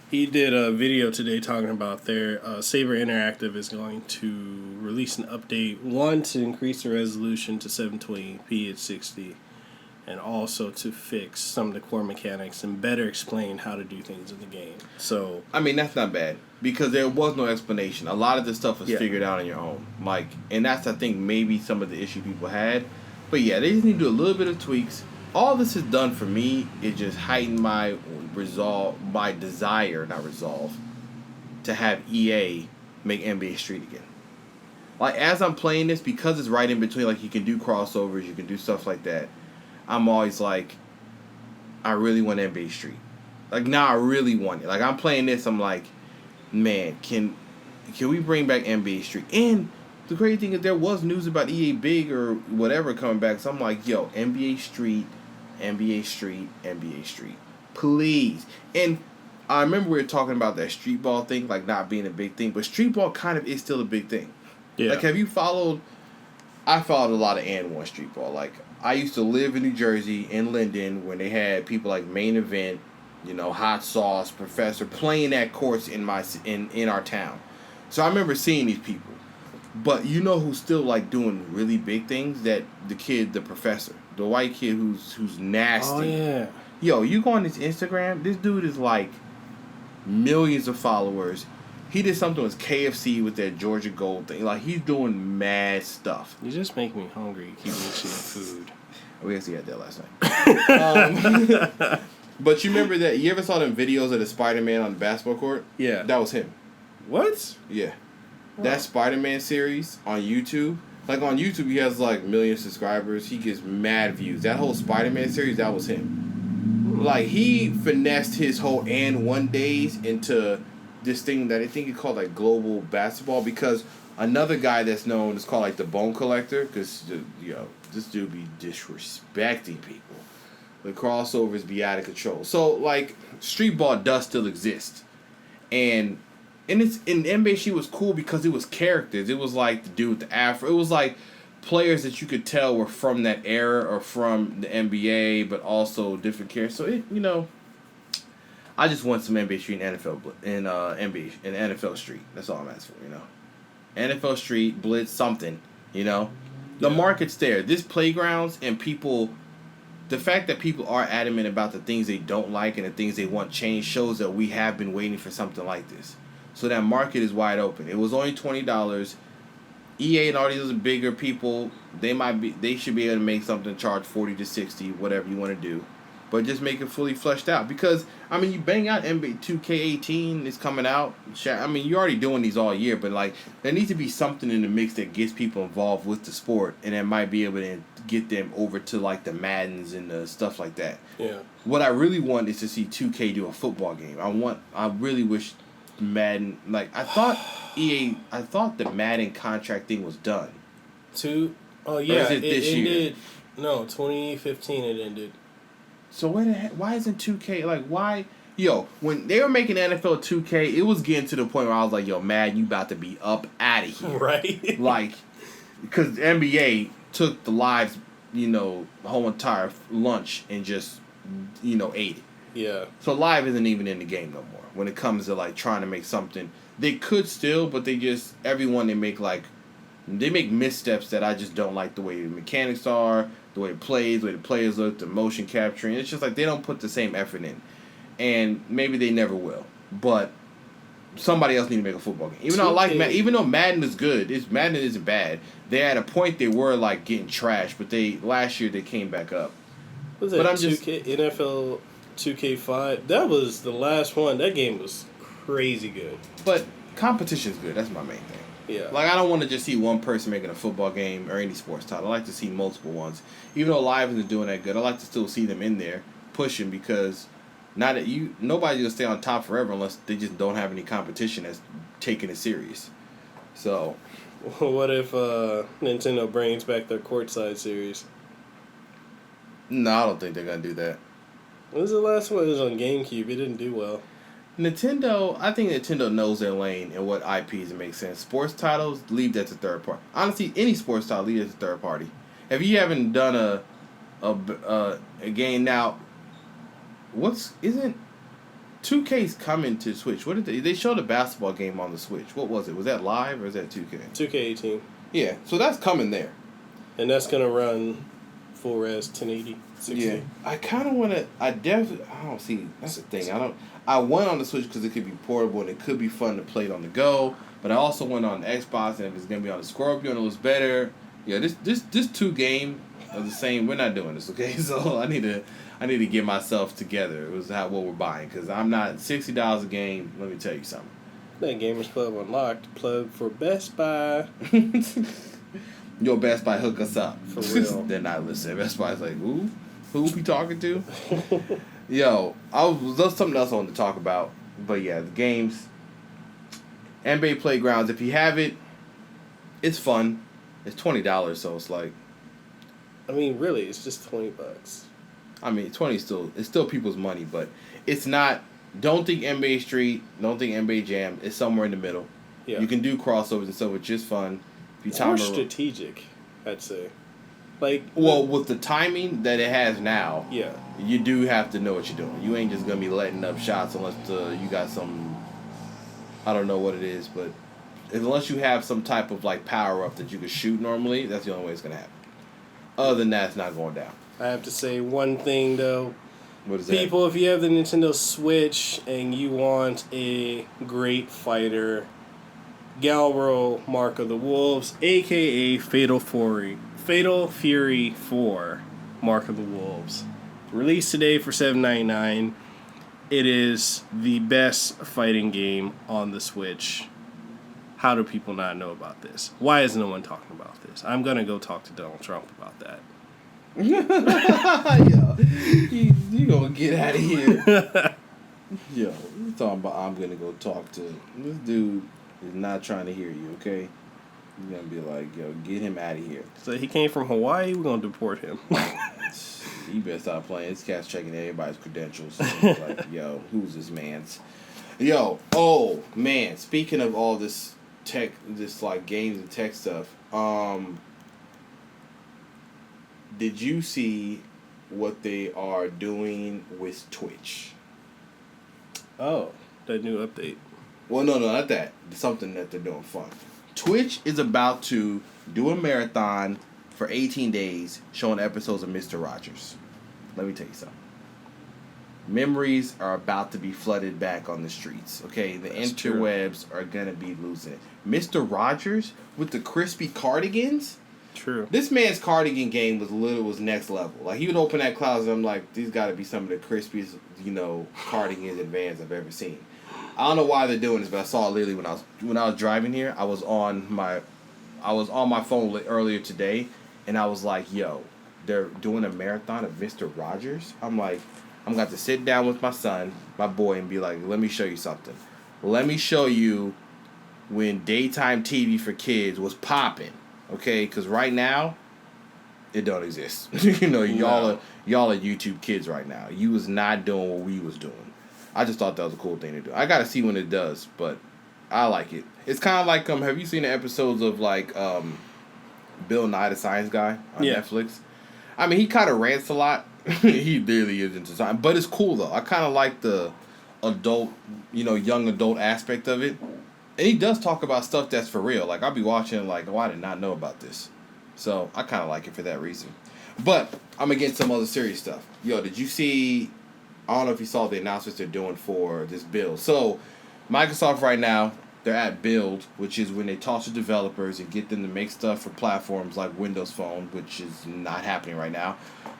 He did a video today talking about their Saber Interactive is going to release an update, one to increase the resolution to 720p at 60, and also to fix some of the core mechanics and better explain how to do things in the game. So I mean, that's not bad because there was no explanation. A lot of this stuff was figured out on your own. Like, and that's, I think, maybe some of the issue people had. But yeah, they just need to do a little bit of tweaks. All this has done for me is just heighten my desire, to have EA make NBA Street again. Like, as I'm playing this, because it's right in between, like, you can do crossovers, you can do stuff like that, I'm always like, I really want NBA Street. Like, now I really want it. Like, I'm playing this, I'm like, man, can we bring back NBA Street? And the great thing is there was news about EA Big or whatever coming back, so I'm like, yo, NBA Street, NBA Street, NBA Street. Please. And I remember we were talking about that street ball thing, like not being a big thing, but street ball kind of is still a big thing. Yeah. Like, have you followed? I followed a lot of And1 street ball. Like, I used to live in New Jersey, in Linden, when they had people like Main Event, Hot Sauce, Professor, playing that course in our town. So I remember seeing these people. But you know who's still like doing really big things? The Professor, the white kid who's nasty. Oh yeah. Yo, you go on his Instagram, this dude is like millions of followers. He did something with KFC with that Georgia Gold thing. Like, he's doing mad stuff. You just make me hungry. Keep mentioning food. We actually had that last night. But you remember that? You ever saw them videos of the Spider-Man on the basketball court? Yeah. That was him. What? Yeah. Oh. That Spider-Man series on YouTube. Like, on YouTube, he has like million subscribers. He gets mad views. That whole Spider-Man series, that was him. Like, he finessed his whole And1 days into this thing that I think he called like global basketball, because another guy that's known is called like the Bone Collector, because this dude be disrespecting people. The crossovers be out of control. So like, street ball does still exist, and it's in NBA. She was cool because it was characters. It was like the dude with the afro. It was like players that you could tell were from that era or from the NBA, but also different characters. So I just want some NBA Street and NFL Street. That's all I'm asking for, NFL Street, Blitz, something, The market's there. This playgrounds and people, the fact that people are adamant about the things they don't like and the things they want changed shows that we have been waiting for something like this. So that market is wide open. It was only $20. EA and all these other bigger people, they should be able to make something charge 40 to 60, whatever you want to do, but just make it fully fleshed out. Because I mean, you bang out NBA 2K18 is coming out. I mean, you're already doing these all year, but like there needs to be something in the mix that gets people involved with the sport, and that might be able to get them over to like the Maddens and the stuff like that. Yeah. What I really want is to see 2K do a football game. I really wish Madden, like I thought the Madden contract thing was done. Oh yeah, it this ended. year? No, 2015 it ended. So why isn't 2K like why? Yo, when they were making NFL 2K, it was getting to the point where I was like, yo, Madden, you about to be up out of here, right? Like, because the NBA took the lives, whole entire lunch and just, ate it. Yeah. So live isn't even in the game no more. When it comes to like trying to make something, they could still, but they make missteps that I just don't like the way the mechanics are, the way it plays, the way the players look, the motion capturing. It's just like they don't put the same effort in, and maybe they never will. But somebody else need to make a football game. Even though Madden is good, Madden isn't bad. They at a point they were like getting trashed, but last year they came back up. Was that NFL 2K5? That was the last one. That game was crazy good. But competition's good. That's my main thing. Yeah. Like, I don't want to just see one person making a football game or any sports title. I like to see multiple ones. Even though Live isn't doing that good, I like to still see them in there pushing, because nobody's going to stay on top forever unless they just don't have any competition that's taking it serious. So. What if Nintendo brings back their courtside series? No, I don't think they're going to do that. When was the last one? It was on GameCube. It didn't do well. I think Nintendo knows their lane and what IPs make sense. Sports titles, leave that to third party. Honestly, any sports title, leave it to third party. If you haven't done a game now, isn't 2K's coming to Switch? What did they showed a basketball game on the Switch? What was it? Was that Live or is that 2K? 2K18. Yeah, so that's coming there. And that's gonna run full res 1080, 60. Yeah, I kind of want to. I don't see. That's the thing. I went on the Switch because it could be portable and it could be fun to play it on the go. But I also went on the Xbox, and if it's gonna be on the Scorpion, it was better. Yeah, this two game are the same. We're not doing this, okay? So I need to get myself together. It was what we're buying, because I'm not $60 a game. Let me tell you something. That Gamers Club Unlocked plug for Best Buy. Your Best Buy hook us up. For real. They're not listening. Best Buy's like, who we talking to? Yo, there's something else I wanted to talk about. But yeah, the games. NBA Playgrounds, if you have it, it's fun. It's $20, so it's like. I mean, really, it's just $20. I mean, 20 is still people's money, but it's not. Don't think NBA Street. Don't think NBA Jam. It's somewhere in the middle. Yeah. You can do crossovers and stuff, which is fun. It's more strategic, I'd say. With the timing that it has now, yeah, you do have to know what you're doing. You ain't just gonna be letting up shots unless you got some. I don't know what it is, but unless you have some type of like power up that you can shoot normally, that's the only way it's gonna happen. Other than that, it's not going down. I have to say one thing though. What is that? People, if you have the Nintendo Switch and you want a great fighter, Galro Mark of the Wolves, a.k.a. Fatal Fury 4 Mark of the Wolves. Released today for $7.99. It is the best fighting game on the Switch. How do people not know about this? Why is no one talking about this? I'm going to go talk to Donald Trump about that. Yo, you gonna get out of here. Yo, you talking about I'm gonna go talk to this dude is not trying to hear you, okay? You're gonna be like, yo, get him out of here. So he came from Hawaii, we're gonna deport him. You better stop playing. This cat's checking everybody's credentials. Like, yo, who's this man's? Yo, oh man, speaking of all this tech, this like games and tech stuff, did you see what they are doing with Twitch? Oh, that new update. Well, no, not that. Something that they're doing fun. Twitch is about to do a marathon for 18 days showing episodes of Mr. Rogers. Let me tell you something. memories are about to be flooded back on the streets. Okay, the interwebs are gonna be losing it. Mr. Rogers with the crispy cardigans. True. This man's cardigan game was next level. Like, he would open that closet, I'm like, these got to be some of the crispiest, cardigans and Vans I've ever seen. I don't know why they're doing this, but I saw it literally when I was driving here. I was on my phone earlier today, and I was like, yo, they're doing a marathon of Mr. Rogers. I'm like, I'm going to have to sit down with my son, my boy, and be like, let me show you something. Let me show you when daytime TV for kids was popping. Okay, because right now, it don't exist. Y'all are YouTube kids right now. You was not doing what we was doing. I just thought that was a cool thing to do. I got to see when it does, but I like it. It's kind of like, have you seen the episodes of, like, Bill Nye the Science Guy on Netflix? I mean, he kind of rants a lot. He really is into science. But it's cool, though. I kind of like the adult, young adult aspect of it. And he does talk about stuff that's for real. Like, I'll be watching, like, I did not know about this. So, I kind of like it for that reason. But, I'm going to get some other serious stuff. Yo, did you see, I don't know if you saw the announcements they're doing for this build. So, Microsoft right now, they're at build, which is when they talk to developers and get them to make stuff for platforms like Windows Phone, which is not happening right now.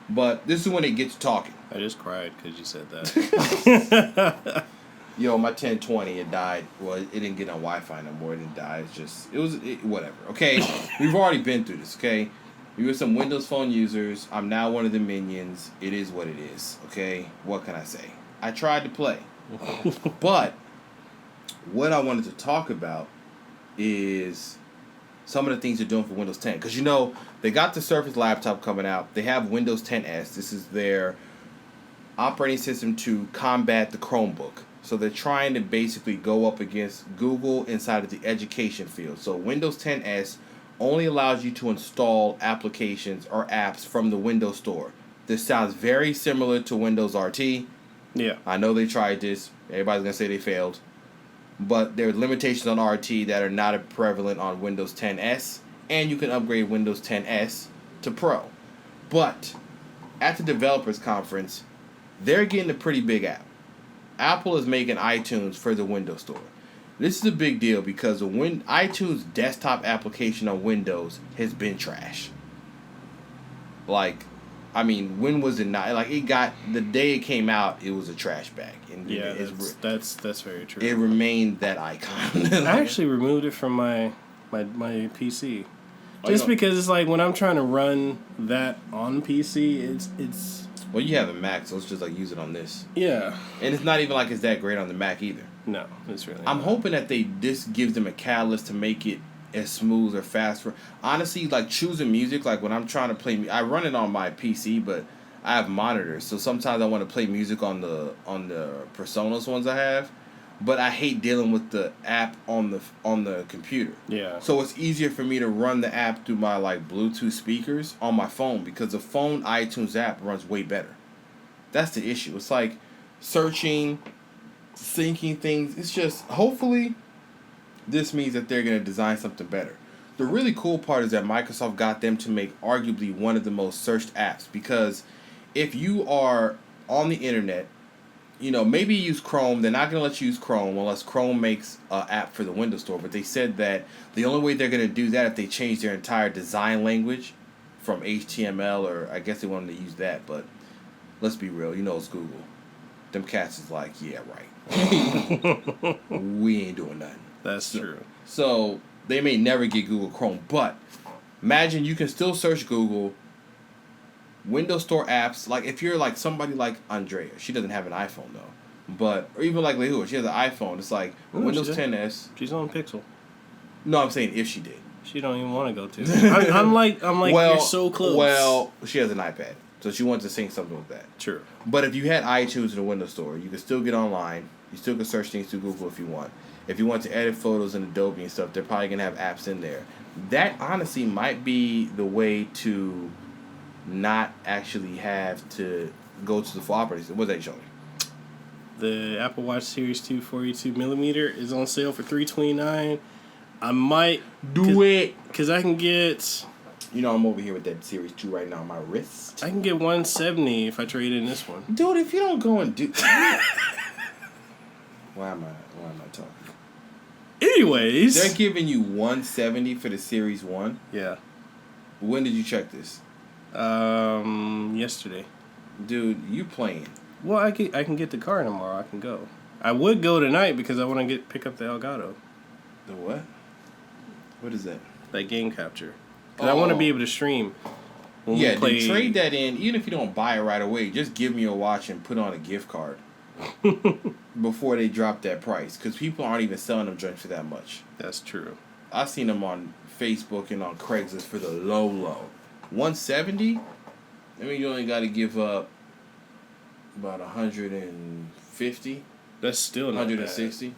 But this is when they get to talking. I just cried because you said that. Yo, my 1020, it died. Well, it didn't get on Wi-Fi no more. It didn't die. Whatever. Okay? We've already been through this, okay? We were some Windows Phone users. I'm now one of the minions. It is what it is, okay? What can I say? I tried to play. But what I wanted to talk about is some of the things they're doing for Windows 10. Because, they got the Surface laptop coming out. They have Windows 10s. This is their operating system to combat the Chromebook. So they're trying to basically go up against Google inside of the education field. So Windows 10s only allows you to install applications or apps from the Windows Store. This sounds very similar to Windows RT. Yeah. I know they tried this. Everybody's going to say they failed. But there are limitations on RT that are not prevalent on Windows 10s. And you can upgrade Windows 10s to Pro. But at the developers conference, they're getting a pretty big app. Apple is making iTunes for the Windows Store. This is a big deal because the iTunes desktop application on Windows has been trash. Like, I mean, when was it not? Like, it got, the day it came out, it was a trash bag. And yeah, that's very true. It remained that icon. I actually removed it from my PC. Just because it's like when I'm trying to run that on PC, it's. Well, you have a Mac, so let's just like use it on this. Yeah. And it's not even like it's that great on the Mac either. No, it's really I'm not. hoping that this gives them a catalyst to make it as smooth or faster. Honestly, like choosing music, like when I'm trying to play, I run it on my PC, but I have monitors, so sometimes I want to play music on the PreSonus ones I have, but I hate dealing with the app on the computer. Yeah. So it's easier for me to run the app through my like Bluetooth speakers on my phone because the phone iTunes app runs way better. That's the issue. It's like searching, syncing things. It's just, hopefully this means that they're going to design something better. The really cool part is that Microsoft got them to make arguably one of the most searched apps, because if you are on the internet, maybe you use Chrome. They're not going to let you use Chrome unless Chrome makes an app for the Windows Store. But they said that the only way they're going to do that if they change their entire design language from HTML, or I guess they wanted to use that. But let's be real. It's Google. Them cats is like, yeah, right. We ain't doing nothing. That's true. So they may never get Google Chrome. But imagine you can still search Google Windows Store apps. Like if you're like somebody like Andrea, she doesn't have an iPhone though, but or even like Lehua, she has an iPhone. It's like Windows 10s. She's on Pixel. No, I'm saying if she did. She don't even want to go to. I'm like well, you're so close. Well, she has an iPad, so she wants to sync something with that. True. But if you had iTunes in the Windows Store, you can still get online. You still can search things through Google if you want. If you want to edit photos in Adobe and stuff, they're probably gonna have apps in there. That honestly might be the way to not actually have to go to the full operating system. What's that showing? The Apple Watch Series 2 42mm is on sale for $329. I might do it because I can get You know, I'm over here with that Series 2 right now on my wrist. I can get 170 if I trade in this one. Dude, if you don't go and do... Why am I talking? Anyways. They're giving you 170 for the Series 1? Yeah. When did you check this? Yesterday. Dude, you playing. Well, I can get the car tomorrow. I can go. I would go tonight because I want to pick up the Elgato. The what? What is that? That game capture. Because I want to be able to stream. Yeah, dude, trade that in. Even if you don't buy it right away, just give me a watch and put on a gift card. Before they drop that price. Because people aren't even selling them joints for that much. That's true. I've seen them on Facebook and on Craigslist for the low. 170? I mean, you only got to give up about 150. That's still not 160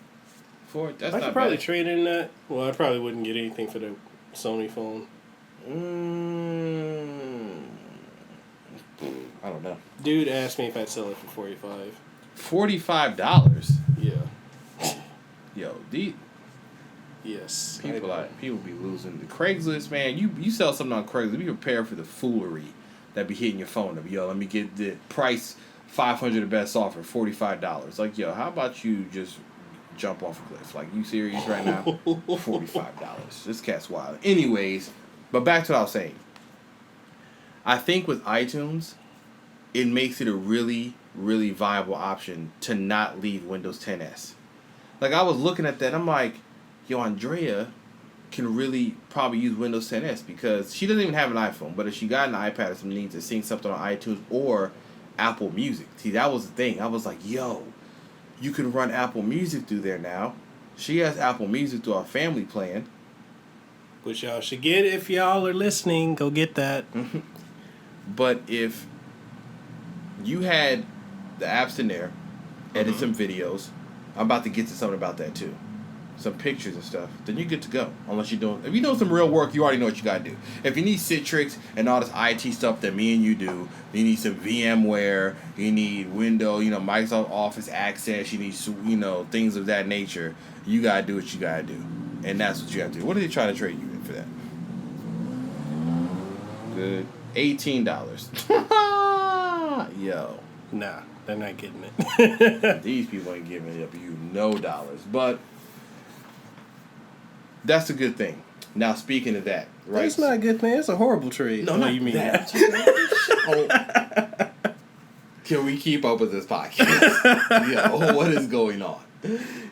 for it. That's I not could probably bad. trade in that. Well, I probably wouldn't get anything for the Sony phone. I don't know. Dude asked me if I'd sell it for $45. $45. Yeah. Yo, Yes. people be losing the Craigslist, man. You sell something on Craigslist, be prepared for the foolery that be hitting your phone. Of yo, let me get the price 500 the best offer, $45. Like, yo, how about you just jump off a cliff? Like, you serious right now? $45. This cat's wild. Anyways, but back to what I was saying. I think with iTunes, it makes it a really, really viable option to not leave Windows 10s. Like, I was looking at that, I'm like, yo, Andrea can really probably use Windows 10s because she doesn't even have an iPhone, but if she got an iPad or something, needs to sync something on iTunes or Apple Music. See, that was the thing. I was like, yo, you can run Apple Music through there now. She has Apple Music through our family plan. Which y'all should get if y'all are listening. Go get that. But if you had the apps in there, edit some videos, I'm about to get to something about that too. Some pictures and stuff, then you're good to go. If you're doing some real work, you already know what you gotta do. If you need Citrix and all this IT stuff that me and you do, you need some VMware, you need Windows, Microsoft Office Access, you need, things of that nature. You gotta do what you gotta do, and that's what you gotta do. What are they trying to trade you in for that? Good, $18. Yo. Nah, they're not getting it. These people ain't giving up you no dollars, but that's a good thing. Now, speaking of that, right? That's not a good thing. It's a horrible trade. No, not you mean that. Can we keep up with this podcast? Yo, what is going on?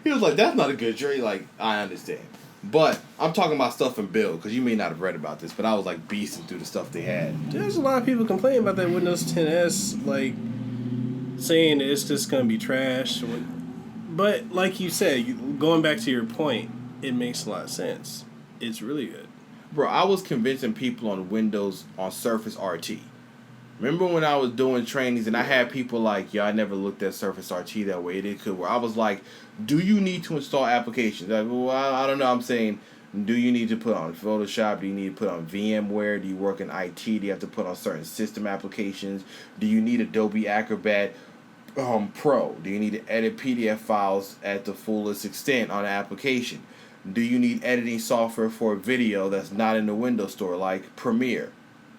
He was like, that's not a good trade. Like, I understand. But I'm talking about stuff in build, because you may not have read about this, but I was like beasting through the stuff they had. There's a lot of people complaining about that Windows 10s, like, saying it's just going to be trash. But, like you said, going back to your point, it makes a lot of sense. It's really good. Bro, I was convincing people on Windows on Surface RT. Remember when I was doing trainings and I had people like, I never looked at Surface RT that way. It could where I was like, do you need to install applications? Like, well, I don't know. I'm saying, do you need to put on Photoshop? Do you need to put on VMware? Do you work in IT? Do you have to put on certain system applications? Do you need Adobe Acrobat Pro? Do you need to edit PDF files at the fullest extent on an application? Do you need editing software for a video that's not in the Windows Store, like Premiere?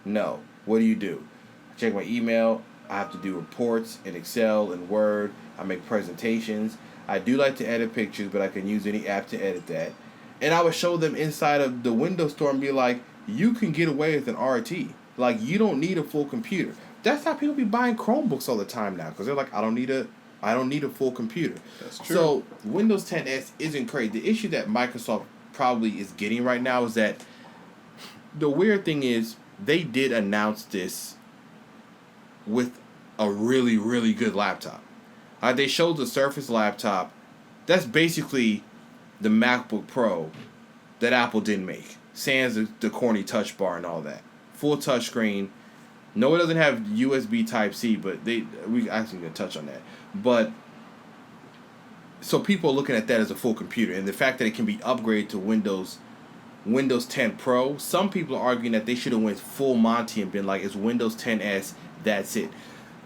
No. What do? I check my email. I have to do reports in Excel and Word. I make presentations. I do like to edit pictures, but I can use any app to edit that. And I would show them inside of the Windows Store and be like, you can get away with an RT. Like, you don't need a full computer. That's how people be buying Chromebooks all the time now, because they're like, I don't need a full computer. That's true. So Windows 10s isn't crazy. The issue that Microsoft probably is getting right now is that the weird thing is they did announce this with a really, really good laptop. They showed the Surface laptop. That's basically the MacBook Pro that Apple didn't make. Sans the corny touch bar and all that. Full touch screen. No, it doesn't have USB Type-C, but we actually going to touch on that. But so people are looking at that as a full computer, and the fact that it can be upgraded to Windows 10 Pro, some people are arguing that they should have went full Monty and been like, it's Windows 10s, that's it.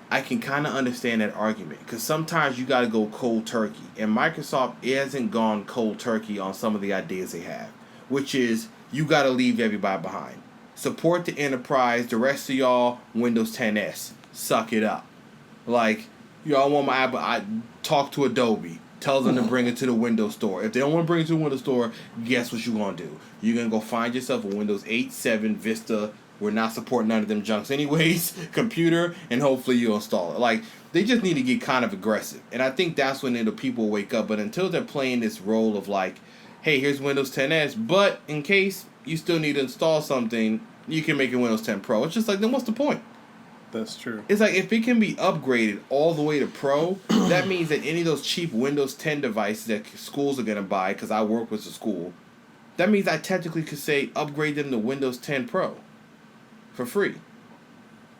I can kind of understand that argument, because sometimes you got to go cold turkey, and Microsoft hasn't gone cold turkey on some of the ideas they have, which is you got to leave everybody behind. support the enterprise. The rest of y'all, Windows 10s, suck it up. Like, y'all want my app, I talk to Adobe. Tell them to bring it to the Windows Store. If they don't want to bring it to the Windows Store, guess what you're going to do? You're going to go find yourself a Windows 8, 7, Vista. We're not supporting none of them junks anyways. Computer, and hopefully you'll install it. Like, they just need to get kind of aggressive. And I think that's when the people wake up. But until they're playing this role of like, hey, here's Windows 10s, but in case you still need to install something, you can make it Windows 10 Pro. It's just like, then what's the point? That's true. It's like, if it can be upgraded all the way to Pro, that means that any of those cheap Windows 10 devices that schools are going to buy, because I work with a school, that means I technically could say upgrade them to Windows 10 Pro for free.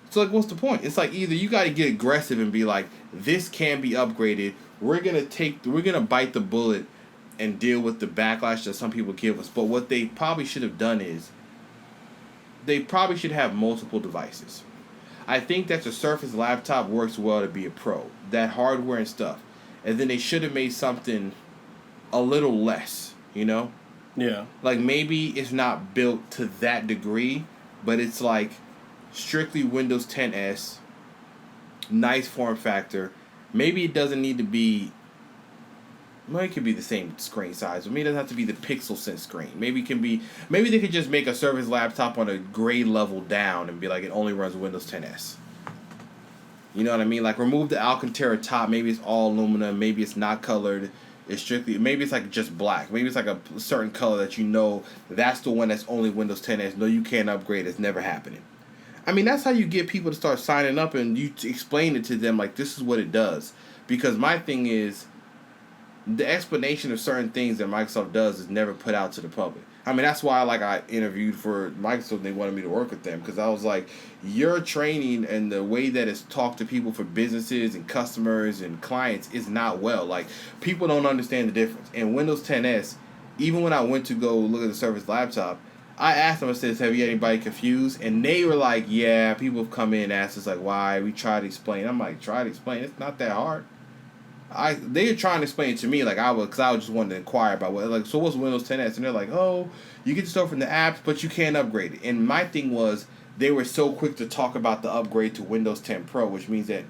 So, like, what's the point? It's like, either you got to get aggressive and be like, this can be upgraded. We're going to bite the bullet and deal with the backlash that some people give us. But what they probably should have done is, they probably should have multiple devices. I think that the Surface laptop works well to be a Pro. That hardware and stuff. And then they should have made something a little less, you know? Yeah. Like, maybe it's not built to that degree, but it's like strictly Windows 10s, nice form factor. Maybe it doesn't need to be, well, it could be the same screen size. Maybe it doesn't have to be the Pixel Sense screen. Maybe they could just make a Surface laptop on a grade level down and be like, it only runs Windows 10s. You know what I mean? Like, remove the Alcantara top. Maybe it's all aluminum. Maybe it's not colored. It's strictly, maybe it's like just black. Maybe it's like a certain color that you know that's the one that's only Windows 10s. No, you can't upgrade. It's never happening. I mean, that's how you get people to start signing up, and you explain it to them like, this is what it does. Because my thing is, the explanation of certain things that Microsoft does is never put out to the public. I mean, that's why I interviewed for Microsoft and they wanted me to work with them, because I was like, your training and the way that it's talked to people for businesses and customers and clients is not well. Like, people don't understand the difference. And Windows 10s, even when I went to go look at the Surface laptop, I asked them, I said, have you had anybody confused? And they were like, yeah, people have come in and asked us, like, why? We tried to explain. I'm like, try to explain? It's not that hard. They were trying to explain it to me, like, because I was just wanting to inquire about what, like, so what's Windows 10s? And they're like, oh, you get stuff from the apps, but you can't upgrade it. And my thing was, they were so quick to talk about the upgrade to Windows 10 Pro, which means that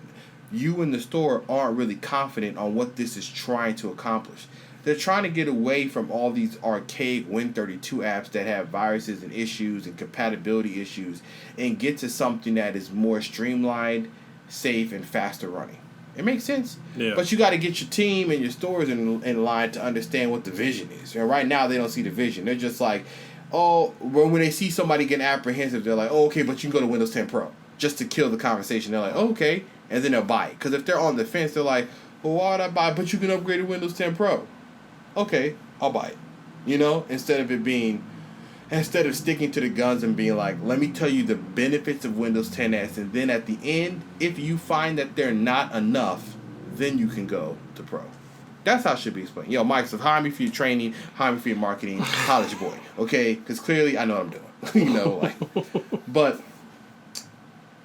you in the store aren't really confident on what this is trying to accomplish. They're trying to get away from all these archaic Win32 apps that have viruses and issues and compatibility issues, and get to something that is more streamlined, safe, and faster running. It makes sense. Yeah. But you got to get your team and your stores in line to understand what the vision is. And right now, they don't see the vision. They're just like, oh, when they see somebody getting apprehensive, they're like, oh, okay, but you can go to Windows 10 Pro. Just to kill the conversation. They're like, oh, okay. And then they'll buy it. Because if they're on the fence, they're like, well, why would I buy it? But you can upgrade to Windows 10 Pro. Okay, I'll buy it. You know, instead of sticking to the guns and being like, let me tell you the benefits of Windows 10s, and then at the end, if you find that they're not enough, then you can go to Pro. That's how it should be explained. Yo, Microsoft, hire me for your training, hire me for your marketing, college boy, okay? Because clearly I know what I'm doing, you know, like, but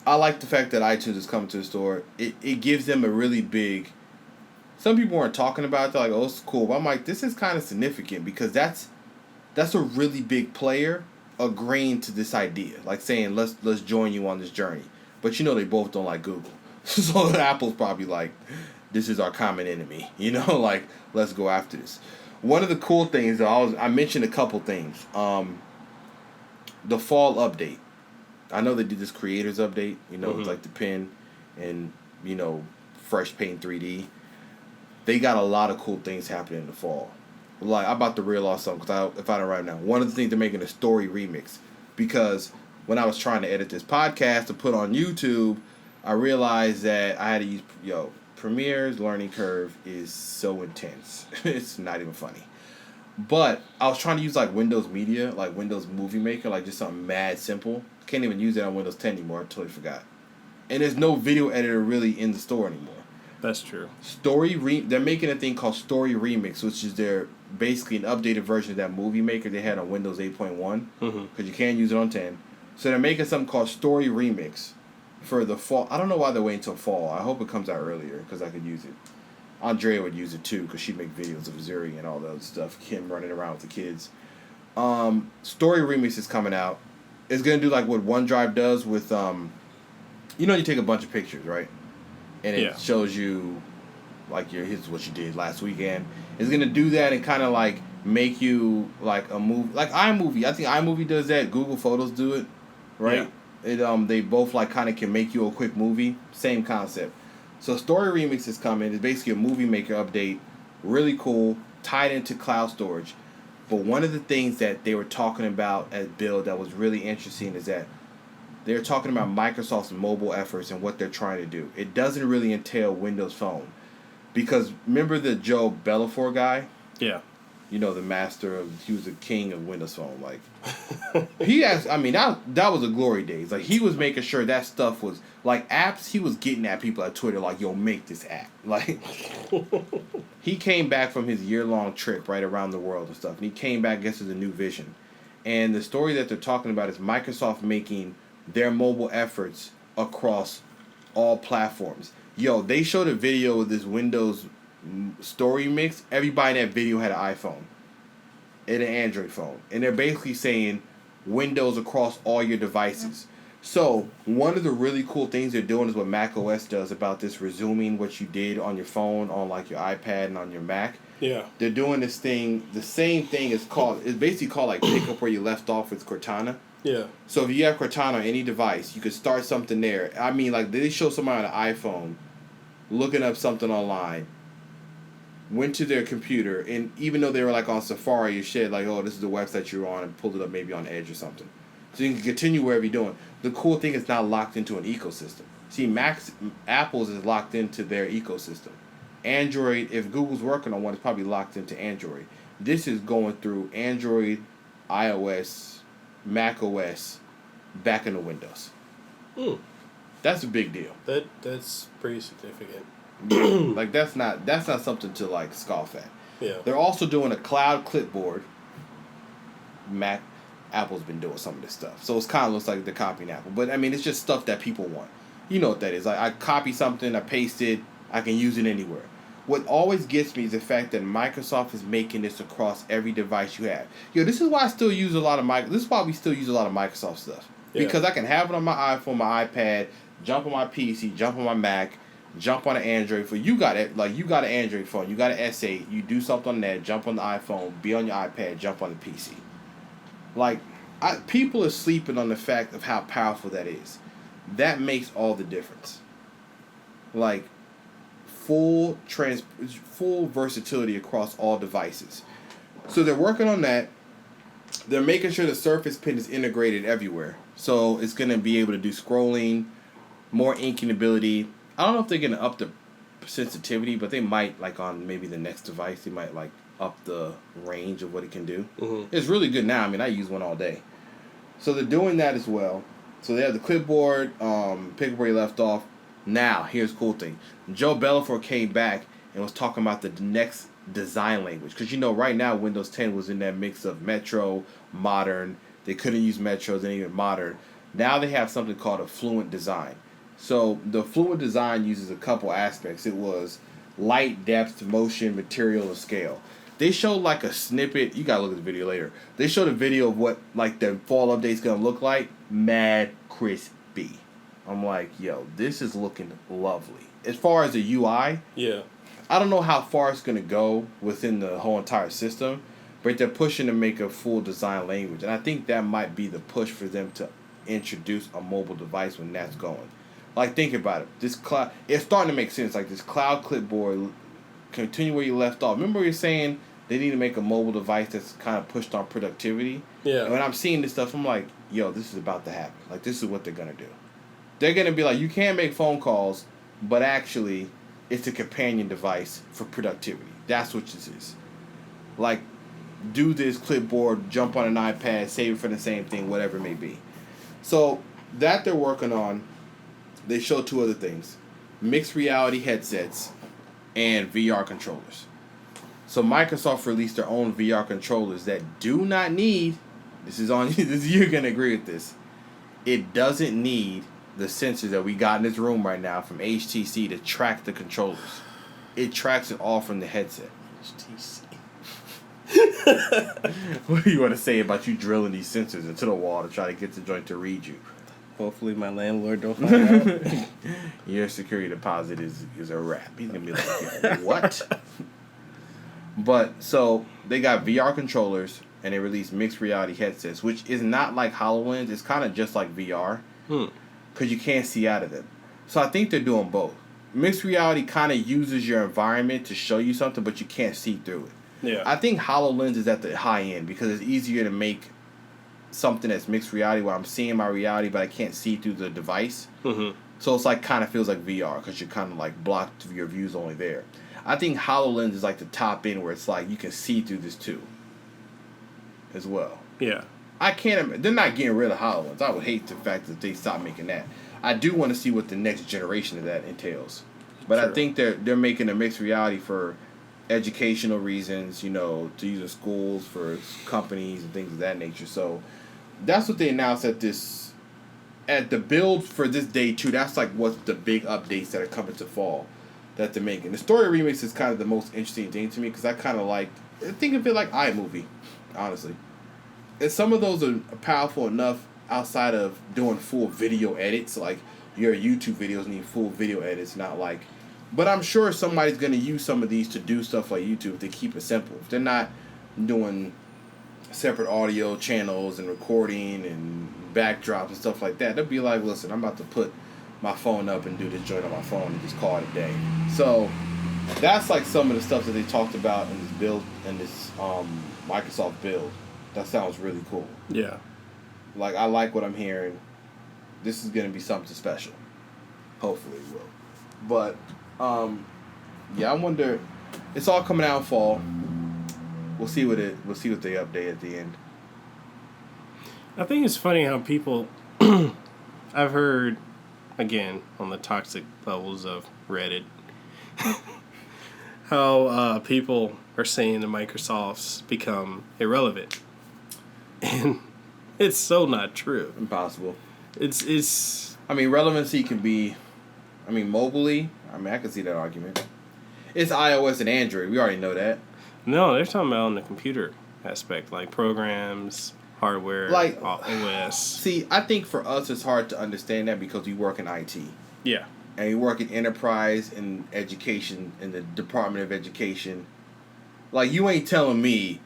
I like the fact that iTunes is coming to the store. It gives them a really big, some people weren't talking about it, they're like, oh, it's cool, but I'm like, this is kind of significant, because that's a really big player agreeing to this idea, like saying let's join you on this journey. But you know they both don't like Google, so Apple's probably like, this is our common enemy, you know, like, let's go after this. One of the cool things, I mentioned a couple things. The fall update. I know they did this creators update, you know, like the pen and, you know, Fresh Paint 3D. They got a lot of cool things happening in the fall. Like, I'm about to reel off something, because if I don't write it now. One of the things they're making a story remix. Because when I was trying to edit this podcast to put on YouTube, I realized that I had to use, Premiere's learning curve is so intense. It's not even funny. But I was trying to use, like, Windows Media, like Windows Movie Maker, like just something mad simple. Can't even use it on Windows 10 anymore. I totally forgot. And there's no video editor really in the store anymore. That's true. They're making a thing called Story Remix, which is basically an updated version of that Movie Maker they had on Windows 8.1, because you can't use it on 10. So they're making something called Story Remix for the fall. I don't know why they're waiting until fall. I hope it comes out earlier, because I could use it. Andrea would use it too, because she'd make videos of Zuri and all that other stuff. Kim running around with the kids. Story Remix is coming out. It's gonna do like what OneDrive does with you know, you take a bunch of pictures, right? And it shows you like here's what you did last weekend. It's gonna do that and kind of like make you like a movie, like iMovie. I think iMovie does that. Google Photos do it, right? Yeah. They both like kind of can make you a quick movie. Same concept. So Story Remix is coming. It's basically a movie maker update. Really cool, tied into cloud storage. But one of the things that they were talking about at Build that was really interesting is that they're talking about Microsoft's mobile efforts and what they're trying to do. It doesn't really entail Windows Phone. Because remember the Joe Bellifor guy? Yeah. You know, the master of, he was the king of Windows Phone. Like, he has, I mean, that was a glory days. Like, he was making sure that stuff was, like, apps, he was getting at people at Twitter, like, yo, make this app. Like, he came back from his year-long trip right around the world and stuff. And he came back, I guess, with a new vision. And the story that they're talking about is Microsoft making their mobile efforts across all platforms. Yo, they showed a video of this Windows story mix. Everybody in that video had an iPhone and an Android phone. And they're basically saying Windows across all your devices. So, one of the really cool things they're doing is what Mac OS does about this resuming what you did on your phone, on like your iPad and on your Mac. Yeah. They're doing this thing, the same thing is called, it's basically called like pick up where you left off with Cortana. Yeah. So if you have Cortana on any device, you could start something there. I mean, like, they show somebody on an iPhone looking up something online, went to their computer, and even though they were like on Safari or shit, like, oh, this is the website you're on, and pulled it up maybe on Edge or something. So you can continue wherever you're doing. The cool thing is not locked into an ecosystem. See, Apple's is locked into their ecosystem. Android, if Google's working on one, it's probably locked into Android. This is going through Android, iOS, Mac OS, back into Windows. That's a big deal. That's pretty significant. Yeah, like that's not something to like scoff at. Yeah. They're also doing a cloud clipboard. Apple's been doing some of this stuff, so it's kind of looks like they're copying Apple. But I mean, it's just stuff that people want. You know what that is? Like, I copy something, I paste it, I can use it anywhere. What always gets me is the fact that Microsoft is making this across every device you have. Yo, this is why I still use a lot of This is why we still use a lot of Microsoft stuff. Yeah. Because I can have it on my iPhone, my iPad, jump on my PC, jump on my Mac, jump on an Android phone. You got it. Like, you got an Android phone, you got an S8, you do something on that, jump on the iPhone, be on your iPad, jump on the PC. Like, people are sleeping on the fact of how powerful that is. That makes all the difference. Like, full versatility across all devices. So they're working on that. They're making sure the Surface Pen is integrated everywhere. So it's going to be able to do scrolling, more inking ability. I don't know if they're going to up the sensitivity, but they might, like on maybe the next device, they might like up the range of what it can do. Mm-hmm. It's really good now. I mean, I use one all day. So they're doing that as well. So they have the clipboard, pick up where you left off. Now, here's the cool thing. Joe Bellifor came back and was talking about the next design language. Because, you know, right now, Windows 10 was in that mix of Metro, Modern. They couldn't use Metro, then even Modern. Now they have something called a Fluent Design. So the Fluent Design uses a couple aspects. It was light, depth, motion, material, and scale. They showed like a snippet. You gotta look at the video later. They showed a video of what like the fall update's gonna look like. Mad crispy. I'm like, yo, this is looking lovely. As far as the UI, yeah, I don't know how far it's gonna go within the whole entire system, but they're pushing to make a full design language, and I think that might be the push for them to introduce a mobile device when that's going. Like, think about it. This cloud, it's starting to make sense. Like, this cloud clipboard, continue where you left off. Remember you're saying they need to make a mobile device that's kind of pushed on productivity? Yeah. And when I'm seeing this stuff, I'm like, yo, this is about to happen. Like, this is what they're going to do. They're going to be like, you can't make phone calls, but actually, it's a companion device for productivity. That's what this is. Like, do this clipboard, jump on an iPad, save it for the same thing, whatever it may be. So, that they're working on, they show two other things. Mixed reality headsets and VR controllers. So Microsoft released their own VR controllers that do not need, this is on you're going to agree with this, it doesn't need the sensors that we got in this room right now from HTC to track the controllers. It tracks it all from the headset. HTC. What do you want to say about you drilling these sensors into the wall to try to get the joint to read you? Hopefully my landlord don't find out. Your security deposit is a wrap. He's going to be like, yo, what? But, so, they got VR controllers, and they released mixed reality headsets, which is not like HoloLens. It's kind of just like VR. Because you can't see out of them. So I think they're doing both. Mixed reality kind of uses your environment to show you something, but you can't see through it. Yeah. I think HoloLens is at the high end because it's easier to make something that's mixed reality where I'm seeing my reality, but I can't see through the device. So it's like kind of feels like VR because you're kind of like blocked, your view's only there. I think HoloLens is like the top end where it's like you can see through this too as well. Yeah. I can't. They're not getting rid of HoloLens. I would hate the fact that they stopped making that. I do want to see what the next generation of that entails. But True. I think they're making a mixed reality for educational reasons, you know, to use in schools, for companies and things of that nature. So that's what they announced at the build for this day too. That's like what's the big updates that are coming to fall that they're making. The story remix is kind of the most interesting thing to me because I think of it like iMovie, honestly. And some of those are powerful enough outside of doing full video edits. Like, your YouTube videos need full video edits, not like... But I'm sure somebody's going to use some of these to do stuff like YouTube to keep it simple. If they're not doing separate audio channels and recording and backdrops and stuff like that, they'll be like, listen, I'm about to put my phone up and do this joint on my phone and just call it a day. So, that's like some of the stuff that they talked about in this build, in this Microsoft build. That sounds really cool. Yeah. Like, I like what I'm hearing. This is going to be something special. Hopefully it will. But, yeah, I wonder... It's all coming out in fall. We'll see what they update at the end. I think it's funny how people... I've heard, again, on the toxic levels of Reddit, how people are saying the Microsofts become irrelevant. And it's so not true. Impossible. It's. I mean, relevancy can be... I mean, mobily, I can see that argument. It's iOS and Android. We already know that. No, they're talking about on the computer aspect, like programs, hardware, like OS. See, I think for us it's hard to understand that because we work in IT. Yeah. And we work in enterprise and education, in the Department of Education. Like, you ain't telling me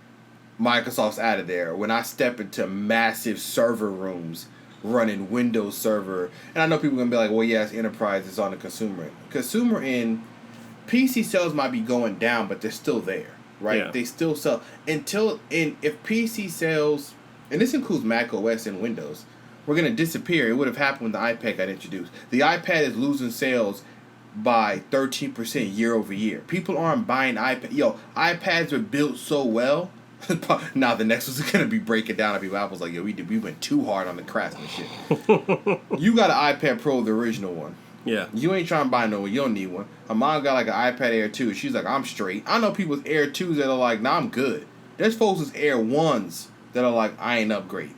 Microsoft's out of there when I step into massive server rooms running Windows Server. And I know people are going to be like, well, yeah, it's enterprise, it's on the consumer end. Consumer end, PC sales might be going down, but they're still there, right? Yeah. They still sell. If PC sales, and this includes Mac OS and Windows, were going to disappear, it would have happened when the iPad got introduced. The iPad is losing sales by 13% year over year. People aren't buying iPads. Yo, iPads are built so well. Now the next one's gonna be breaking down on people. Apple's like, yo, we went too hard on the craftsmanship. You got an iPad Pro, the original one. Yeah. You ain't trying to buy no one. You don't need one. My mom got like an iPad Air 2. She's like, I'm straight. I know people with Air 2s that are like, nah, I'm good. There's folks with Air 1s that are like, I ain't upgrading.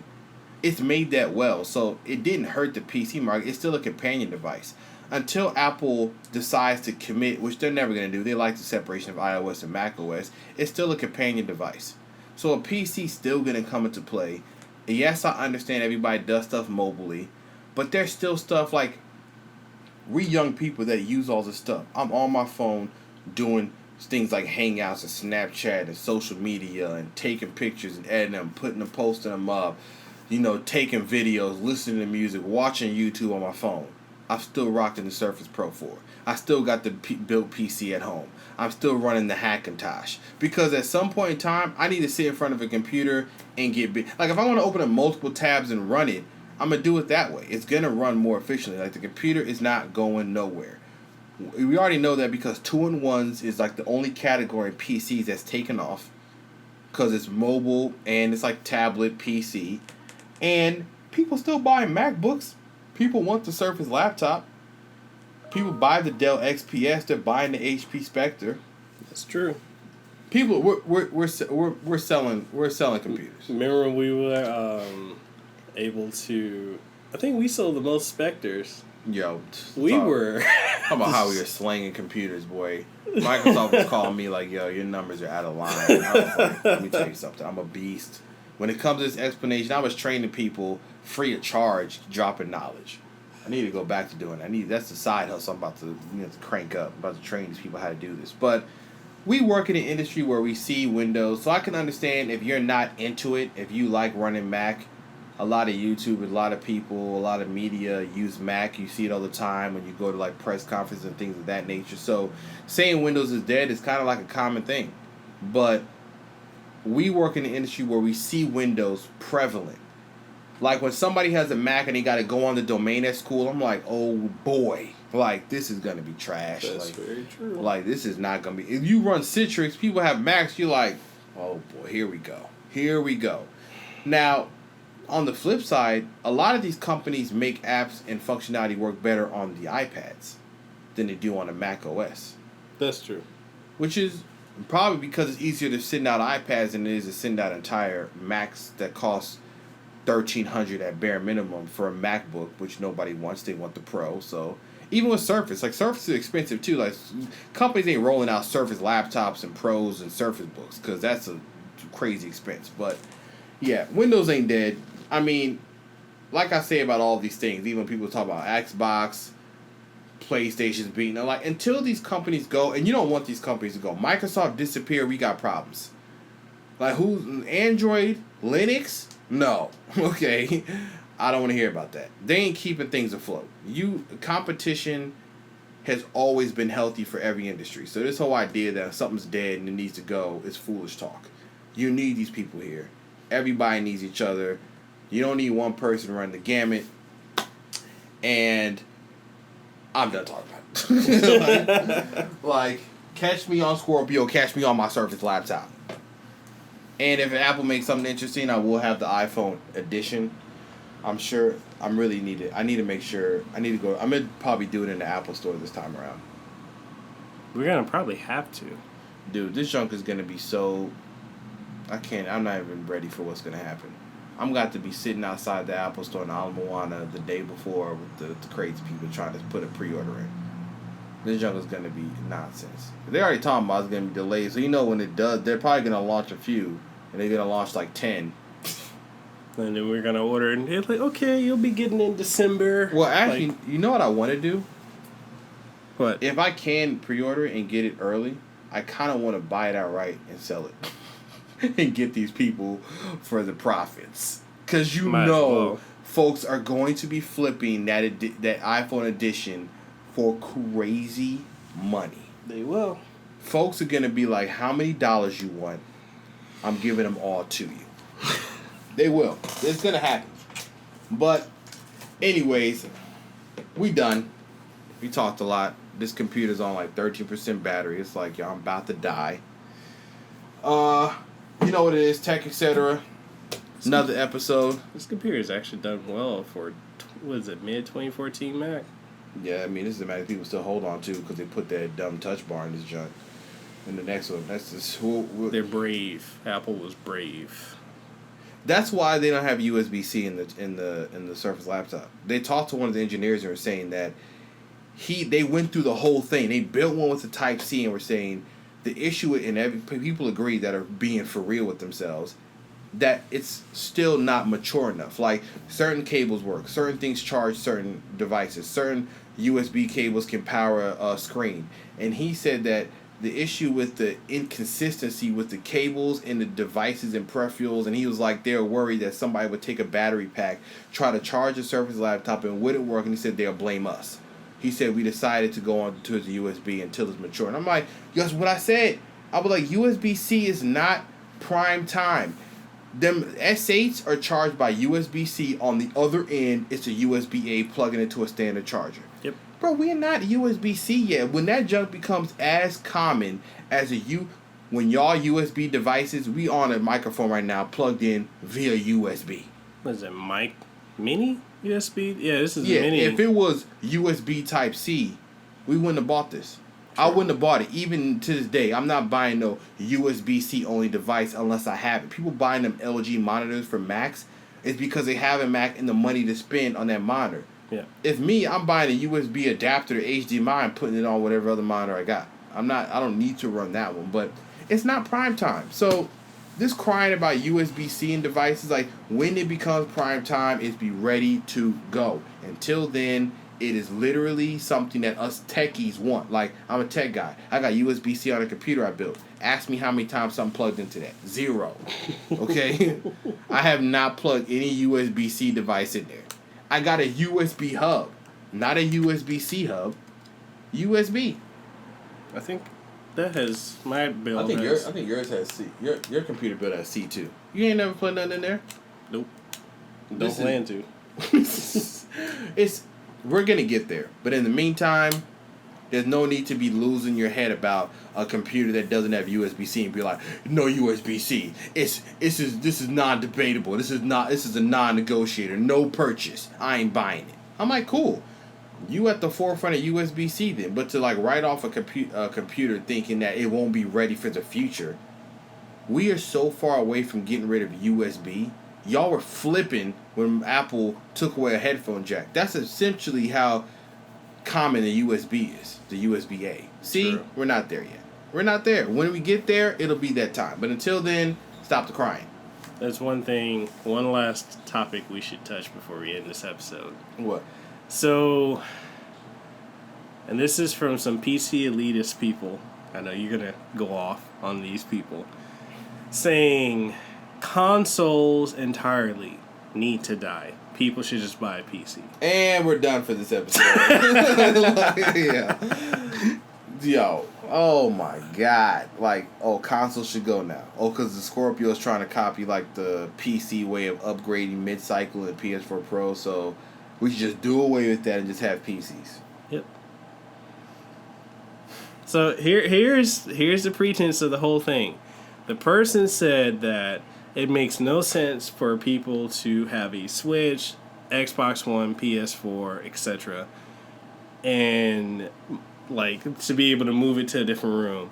It's made that well, so it didn't hurt the PC market. It's still a companion device. Until Apple decides to commit, which they're never going to do, they like the separation of iOS and Mac OS, it's still a companion device. So a PC still going to come into play. And yes, I understand everybody does stuff mobily, but there's still stuff like, we young people that use all this stuff. I'm on my phone doing things like Hangouts and Snapchat and social media and taking pictures and editing them, putting them, posting them up, you know, taking videos, listening to music, watching YouTube on my phone. I'm still rocking the Surface Pro 4. I still got the built PC at home. I'm still running the Hackintosh. Because at some point in time, I need to sit in front of a computer and get big. Like, if I want to open up multiple tabs and run it, I'm going to do it that way. It's going to run more efficiently. Like, the computer is not going nowhere. We already know that because 2-in-1s is, like, the only category in PCs that's taken off. Because it's mobile and it's, like, tablet PC. And people still buy MacBooks. People want the Surface laptop. People buy the Dell XPS. They're buying the HP Spectre. That's true. People, we're selling computers. Remember when we were able to? I think we sold the most Spectres Yo, We were. How about how we were slanging computers, boy? Microsoft was calling me like, yo, your numbers are out of line. I was like, let me tell you something. I'm a beast. When it comes to this explanation, I was training people free of charge, dropping knowledge. I need to go back to doing that. That's the side hustle I'm about to, to crank up. I'm about to train these people how to do this. But we work in an industry where we see Windows, so I can understand if you're not into it, if you like running Mac. A lot of YouTube, a lot of people, a lot of media use Mac. You see it all the time when you go to like press conferences and things of that nature. So saying Windows is dead is kind of like a common thing. But we work in an industry where we see Windows prevalent. Like when somebody has a Mac and they got to go on the domain at school, I'm like, oh boy, like this is gonna be trash. That's like, very true. Like this is not gonna be. If you run Citrix, people have Macs. You're like, oh boy, here we go. Here we go. Now, on the flip side, a lot of these companies make apps and functionality work better on the iPads than they do on the Mac OS. That's true. Which is probably because it's easier to send out iPads than it is to send out entire Macs that cost $1,300 at bare minimum for a MacBook, which nobody wants. They want the Pro. So even with Surface, like Surface is expensive too. Like companies ain't rolling out Surface laptops and Pros and Surface books because that's a crazy expense. But yeah, Windows ain't dead. I mean, like I say about all these things, even when people talk about Xbox, PlayStation's being, like, until these companies go, and you don't want these companies to go, Microsoft disappear, we got problems. Like, who's Android, Linux? No. Okay. I don't want to hear about that. They ain't keeping things afloat. Competition has always been healthy for every industry. So this whole idea that something's dead and it needs to go is foolish talk. You need these people here. Everybody needs each other. You don't need one person to run the gamut. And I'm done talking about it. like, catch me on Scorpio, catch me on my Surface laptop. And if Apple makes something interesting, I will have the iPhone edition. I'm sure I need to make sure. I'm going to probably do it in the Apple store this time around. We're going to probably have to. Dude, this junk is going to be so... I'm not even ready for what's going to happen. I'm got to be sitting outside the Apple store in Ala Moana the day before with the crazy people trying to put a pre-order in. This junk is going to be nonsense. They already talking about it's going to be delayed, so you know when it does, they're probably going to launch a few, and they're going to launch like 10. And then we're going to order it, and they're like, okay, you'll be getting in December. Well, actually, you know what I want to do? What? If I can pre-order and get it early, I kind of want to buy it outright and sell it. And get these people for the profits. Because folks are going to be flipping that iPhone edition for crazy money. They will. Folks are going to be like, how many dollars you want? I'm giving them all to you. They will. It's going to happen. But anyways, we done. We talked a lot. This computer's on like 13% battery. It's like, yo, I'm about to die. You know what it is, Tech, Etc. Another episode. This computer's actually done well for, mid-2014 Mac? Yeah, I mean, this is the Mac people still hold on to because they put that dumb touch bar in this junk. And the next one, that's just... They're brave. Apple was brave. That's why they don't have USB-C in the Surface laptop. They talked to one of the engineers and were saying that they went through the whole thing. They built one with the Type-C and were saying... The issue, and people agree that are being for real with themselves, that it's still not mature enough. Like, certain cables work, certain things charge certain devices, certain USB cables can power a screen. And he said that the issue with the inconsistency with the cables and the devices and peripherals, and he was like, they're worried that somebody would take a battery pack, try to charge a Surface laptop, and wouldn't work, and he said they'll blame us. He said we decided to go on to the USB until it's mature. And I'm like, that's what I said. I was like, USB-C is not prime time. Them S8s are charged by USB-C. On the other end, it's a USB-A plugging into a standard charger. Yep. Bro, we're not USB-C yet. When that junk becomes as common as when y'all USB devices, we on a microphone right now plugged in via USB. What is it, mic? Mini? USB? Yeah, this is mini. If it was USB Type-C, we wouldn't have bought this. Sure. I wouldn't have bought it. Even to this day, I'm not buying no USB-C only device unless I have it. People buying them LG monitors for Macs is because they have a Mac and the money to spend on that monitor. Yeah. If me, I'm buying a USB adapter to HDMI and putting it on whatever other monitor I got. I don't need to run that one, but it's not prime time. So this crying about USB-C and devices, like when it becomes prime time, is be ready to go. Until then, it is literally something that us techies want. Like, I'm a tech guy. I got USB-C on a computer I built. Ask me how many times I'm plugged into that. 0. Okay? I have not plugged any USB-C device in there. I got a USB hub. Not a USB-C hub. USB. I think that has my build. I think yours has C. Your computer built has C too. You ain't never put nothing in there? Nope. Don't plan to. We're gonna get there. But in the meantime, there's no need to be losing your head about a computer that doesn't have USB-C and be like, no USB-C. This is non-debatable. This is a non-negotiator. No purchase. I ain't buying it. I'm like, cool. You at the forefront of USB-C then, but to like write off a computer thinking that it won't be ready for the future. We are so far away from getting rid of USB. Y'all were flipping when Apple took away a headphone jack. That's essentially how common the USB is, the USB-A. See, True. We're not there yet. We're not there. When we get there, it'll be that time. But until then, stop the crying. There's one last topic we should touch before we end this episode. What? So, and this is from some PC elitist people. I know you're going to go off on these people. Saying consoles entirely need to die. People should just buy a PC. And we're done for this episode. Yeah. Yo. Oh my God. Like, consoles should go now. Because the Scorpio is trying to copy like the PC way of upgrading mid-cycle and PS4 Pro. So we should just do away with that and just have PCs. Yep. So here's the pretense of the whole thing. The person said that it makes no sense for people to have a Switch, Xbox One, PS4, etc. and like to be able to move it to a different room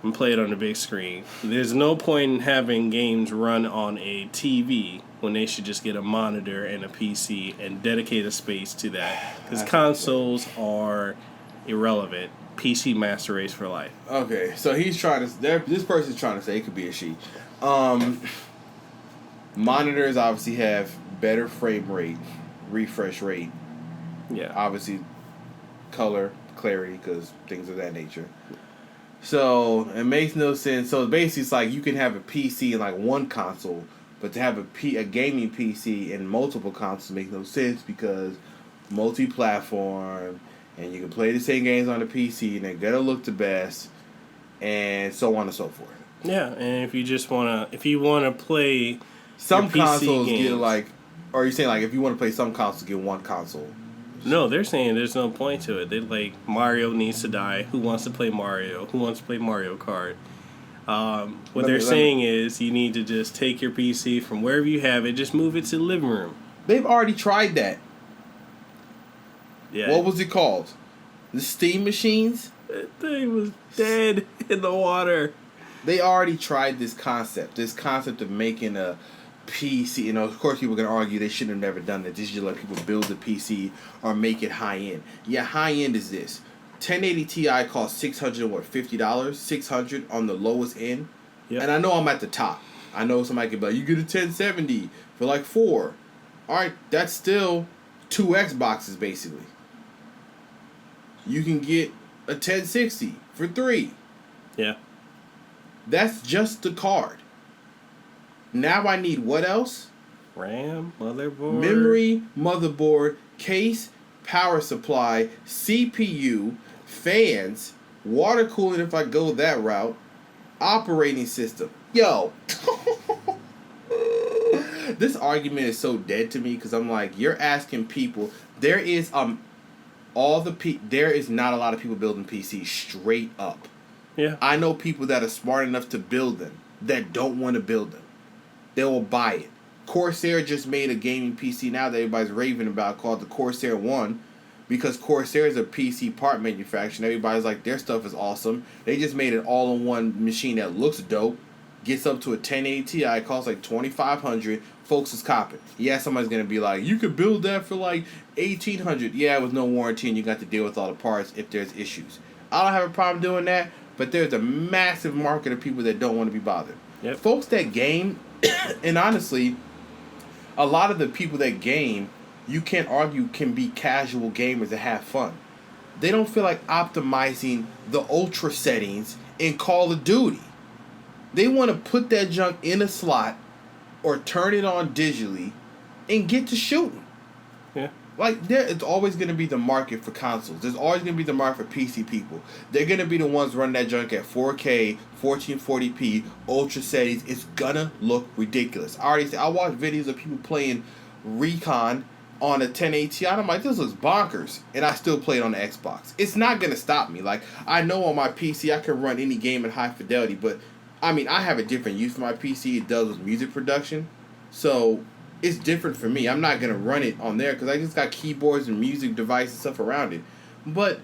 and play it on the big screen. There's no point in having games run on a TV when they should just get a monitor and a PC and dedicate a space to that. Because consoles are irrelevant. PC master race for life. Okay, so he's trying to... This person's trying to say, it could be a she. Monitors obviously have better frame rate, refresh rate. Yeah. Obviously, color, clarity, because things of that nature. So, it makes no sense. So, basically, it's like you can have a PC in like one console, but to have a gaming PC in multiple consoles makes no sense because multi-platform, and you can play the same games on the PC, and they're going to look the best, and so on and so forth. Yeah, and if you wanna play some PC consoles games, get like, or you're saying like if you want to play some consoles, get one console. No, they're saying there's no point to it. They're like, Mario needs to die. Who wants to play Mario? Who wants to play Mario Kart? What they're saying is you need to just take your PC from wherever you have it, just move it to the living room. They've already tried that. Yeah. What was it called? The Steam machines? That thing was dead in the water. They already tried this concept of making a PC. You know, of course, people are going to argue they should have never done that. They should let people build a PC or make it high end. Yeah, high end is this. 1080 Ti costs $650. $600 on the lowest end. Yep. And I know I'm at the top. I know somebody could be like, you get a 1070 for like $4. All right, that's still 2 Xboxes basically. You can get a 1060 for $3. Yeah. That's just the card. Now I need what else? RAM, motherboard. Memory, motherboard, case, power supply, CPU, fans, water cooling if I go that route, operating system. Yo. This argument is so dead to me because I'm like, you're asking people. There is not a lot of people building PCs straight up. Yeah. I know people that are smart enough to build them that don't want to build them. They will buy it. Corsair just made a gaming PC now that everybody's raving about called the Corsair 1 because Corsair is a PC part manufacturer and everybody's like, their stuff is awesome. They just made an all-in-one machine that looks dope. gets up to a 1080 Ti, it costs like $2,500. Folks is copping. Yeah, somebody's gonna be like, you could build that for like $1,800. Yeah, with no warranty, and you got to deal with all the parts if there's issues. I don't have a problem doing that, but there's a massive market of people that don't want to be bothered. Yep. Folks that game, and honestly, a lot of the people that game, you can't argue can be casual gamers that have fun. They don't feel like optimizing the ultra settings in Call of Duty. They want to put that junk in a slot or turn it on digitally and get to shooting. Yeah. Like, it's always going to be the market for consoles. There's always going to be the market for PC people. They're going to be the ones running that junk at 4K, 1440p, ultra settings. It's going to look ridiculous. I watched videos of people playing Recon on a 1080 Ti. I'm like, this looks bonkers. And I still play it on the Xbox. It's not going to stop me. Like, I know on my PC I can run any game in high fidelity, but I mean, I have a different use for my PC. It does with music production. So it's different for me. I'm not going to run it on there because I just got keyboards and music devices and stuff around it. But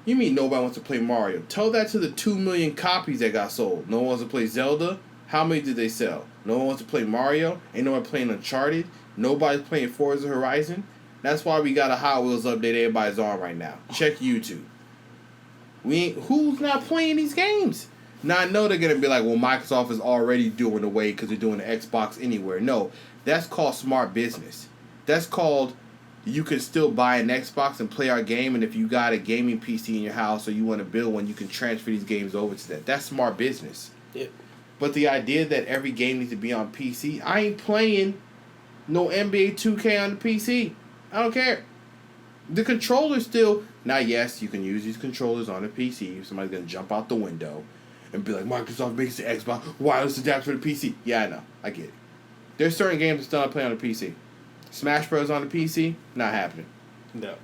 you mean nobody wants to play Mario? Tell that to the 2 million copies that got sold. No one wants to play Zelda. How many did they sell? No one wants to play Mario. Ain't no one playing Uncharted. Nobody's playing Forza Horizon. That's why we got a Hot Wheels update everybody's on right now. Check YouTube. Who's not playing these games? Now, I know they're going to be like, well, Microsoft is already doing away because they're doing the Xbox Anywhere. No, that's called smart business. That's called you can still buy an Xbox and play our game, and if you got a gaming PC in your house or you want to build one, you can transfer these games over to that. That's smart business. Yep. But the idea that every game needs to be on PC, I ain't playing no NBA 2K on the PC. I don't care. The controller still... Now, yes, you can use these controllers on a PC. Somebody's going to jump out the window and be like, Microsoft makes the Xbox wireless adapter for the PC. Yeah, I know. I get it. There's certain games that still not play on the PC. Smash Bros. On the PC, not happening. No.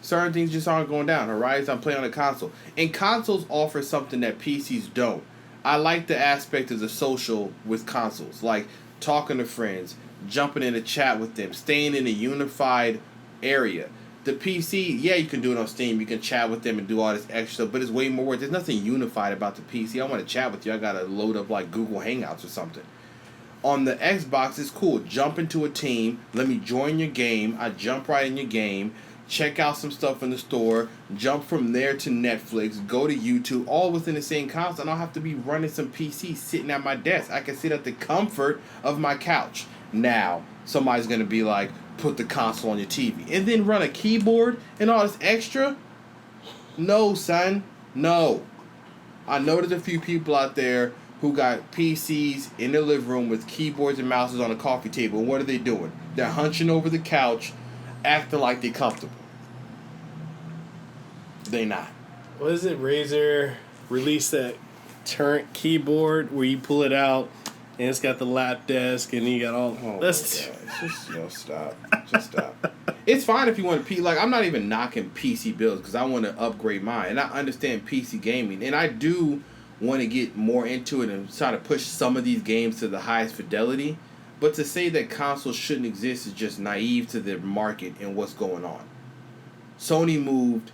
Certain things just aren't going down. Horizon, I'm playing on a console. And consoles offer something that PCs don't. I like the aspect of the social with consoles. Like talking to friends, jumping in a chat with them, staying in a unified area. The PC, yeah, you can do it on Steam. You can chat with them and do all this extra stuff, but it's way more work. There's nothing unified about the PC. I want to chat with you. I got to load up like Google Hangouts or something. On the Xbox, it's cool. Jump into a team. Let me join your game. I jump right in your game. Check out some stuff in the store. Jump from there to Netflix. Go to YouTube. All within the same console. I don't have to be running some PC sitting at my desk. I can sit at the comfort of my couch. Now, somebody's going to be like, put the console on your TV. And then run a keyboard and all this extra? No, son. No. I know there's a few people out there who got PCs in their living room with keyboards and mouses on a coffee table. And what are they doing? They're hunching over the couch, acting like they're comfortable. They not. What is it? Razer released that turret keyboard where you pull it out and it's got the lap desk and you got all... Oh, that's just stop. Just stop. It's fine if you want to... Like, I'm not even knocking PC builds because I want to upgrade mine. And I understand PC gaming. And I do want to get more into it and try to push some of these games to the highest fidelity. But to say that consoles shouldn't exist is just naive to the market and what's going on. Sony moved,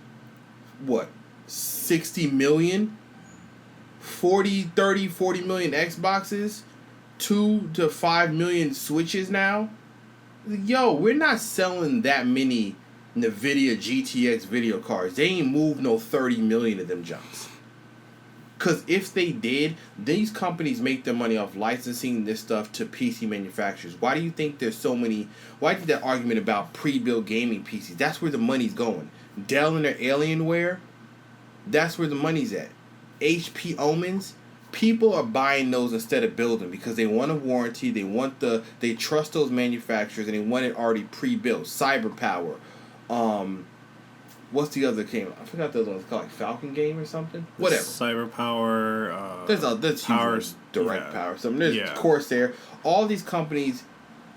what, 60 million? 40 million Xboxes? 2 to 5 million Switches now? Yo, we're not selling that many NVIDIA GTX video cards. They ain't moved no 30 million of them junks. Because if they did, these companies make their money off licensing this stuff to PC manufacturers. Why do you think there's so many... Why do you think that argument about pre-built gaming PCs? That's where the money's going. Dell and their Alienware, that's where the money's at. HP Omens, people are buying those instead of building because they want a warranty, they trust those manufacturers, and they want it already pre-built. Cyberpower. What's the other game? I forgot the other one. It's called like Falcon Game or something. Whatever. Cyberpower. That's Power, Direct Power. Something. There's Corsair. All these companies,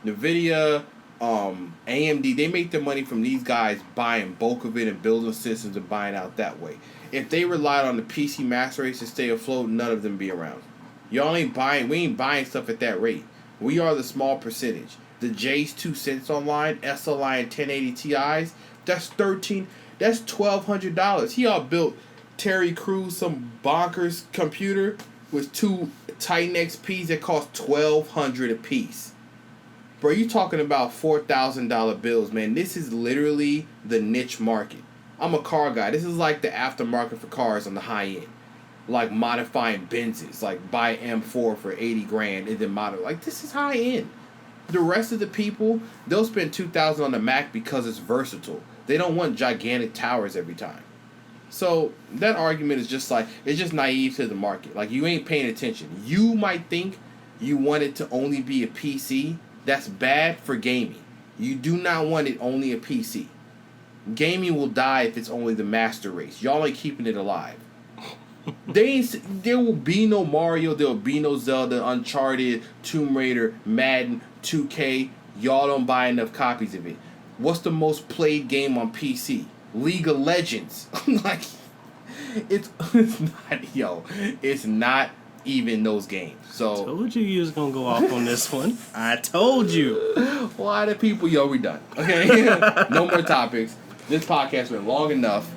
NVIDIA, AMD, they make their money from these guys buying bulk of it and building systems and buying out that way. If they relied on the PC master race to stay afloat, none of them be around. Y'all ain't buying. We ain't buying stuff at that rate. We are the small percentage. The J's 2 cents online, SLI and 1080 Ti's. That's $1,200. He all built Terry Crews some bonkers computer with 2 Titan XPs that cost $1,200 a piece. Bro, you talking about $4,000 bills, man. This is literally the niche market. I'm a car guy. This is like the aftermarket for cars on the high end. Like modifying Benzes. Like buy M4 for 80 grand and then modify. Like, this is high end. The rest of the people, they'll spend $2,000 on the Mac because it's versatile. They don't want gigantic towers every time. So that argument is just like, it's just naive to the market. Like, you ain't paying attention. You might think you want it to only be a PC. That's bad for gaming. You do not want it only a PC. Gaming will die if it's only the master race. Y'all ain't keeping it alive. There will be no Mario, there will be no Zelda, Uncharted, Tomb Raider, Madden, 2K. Y'all don't buy enough copies of it. What's the most played game on PC? League of Legends. Like, it's not, it's not even those games. So told you was gonna go off on this one. I told you. Why the people? We done. Okay, no more topics. This podcast went long enough.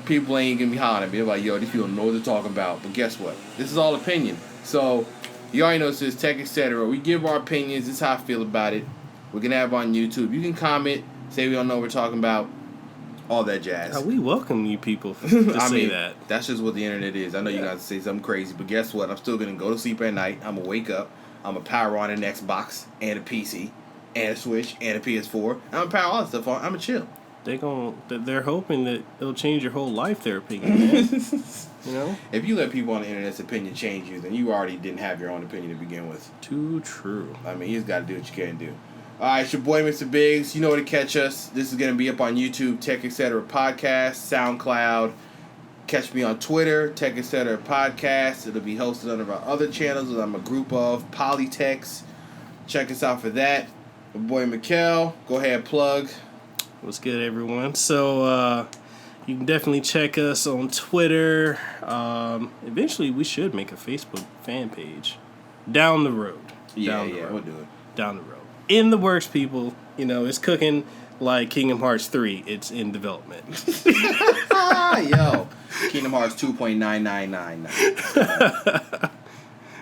People ain't gonna be hollering at me. They're like, these people know what they're talking about. But guess what? This is all opinion. So you already know this is Tech, Etc. We give our opinions. This is how I feel about it. We're gonna have it on YouTube. You can comment, say we don't know what we're talking about. All that jazz. We welcome you people to say that. That's just what the internet is. I know you guys say something crazy, but guess what? I'm still going to go to sleep at night. I'm going to wake up. I'm going to power on an Xbox and a PC and a Switch and a PS4. I'm going to power all that stuff on. I'm going to chill. They're hoping that it'll change your whole life, their opinion, man. You know? If you let people on the internet's opinion change you, then you already didn't have your own opinion to begin with. Too true. I mean, you just got to do what you can do. All right, it's your boy, Mr. Biggs. You know where to catch us. This is going to be up on YouTube, Tech, Etc. Podcast, SoundCloud. Catch me on Twitter, Tech, Etc. Podcast. It'll be hosted under our other channels that I'm a group of, Polytechs. Check us out for that. My boy, Mikkel. Go ahead, plug. What's good, everyone? So, you can definitely check us on Twitter. Eventually, we should make a Facebook fan page. Down the road. We'll do it. Down the road. In the works, people. It's cooking like Kingdom Hearts 3. It's in development. Kingdom Hearts 2.9999.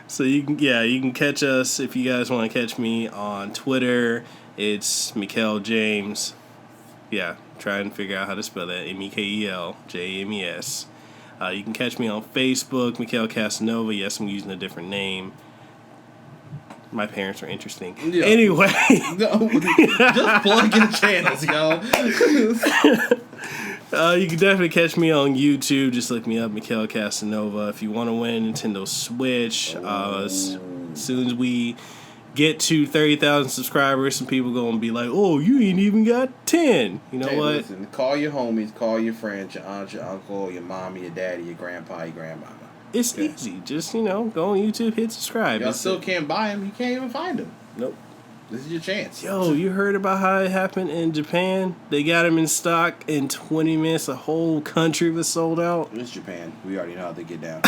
So you can catch us if you guys want to catch me on Twitter. It's Mikkel James. Yeah, try and figure out how to spell that. MEKELJAMES. You can catch me on Facebook, Mikkel Casanova. Yes, I'm using a different name. My parents are interesting. Yeah. Anyway. Just plug in channels, you can definitely catch me on YouTube. Just look me up, Mikkel Casanova. If you want to win Nintendo Switch, as soon as we get to 30,000 subscribers, some people going to be like, oh, you ain't even got 10. You know what? Listen, call your homies, call your friends, your aunt, your uncle, your mommy, your daddy, your grandpa, your grandmama. It's easy. Just, go on YouTube, hit subscribe. Y'all still can't buy them. You can't even find them. Nope. This is your chance. Yo, you heard about how it happened in Japan? They got them in stock in 20 minutes. A whole country was sold out. It's Japan. We already know how they get down.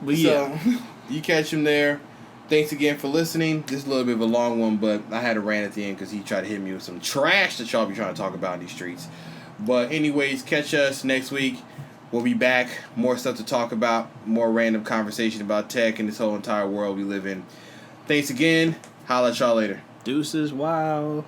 But yeah. So, you catch him there. Thanks again for listening. This is a little bit of a long one, but I had a rant at the end because he tried to hit me with some trash that y'all be trying to talk about in these streets. But anyways, catch us next week. We'll be back. More stuff to talk about. More random conversation about tech and this whole entire world we live in. Thanks again. Holla at y'all later. Deuces, wow.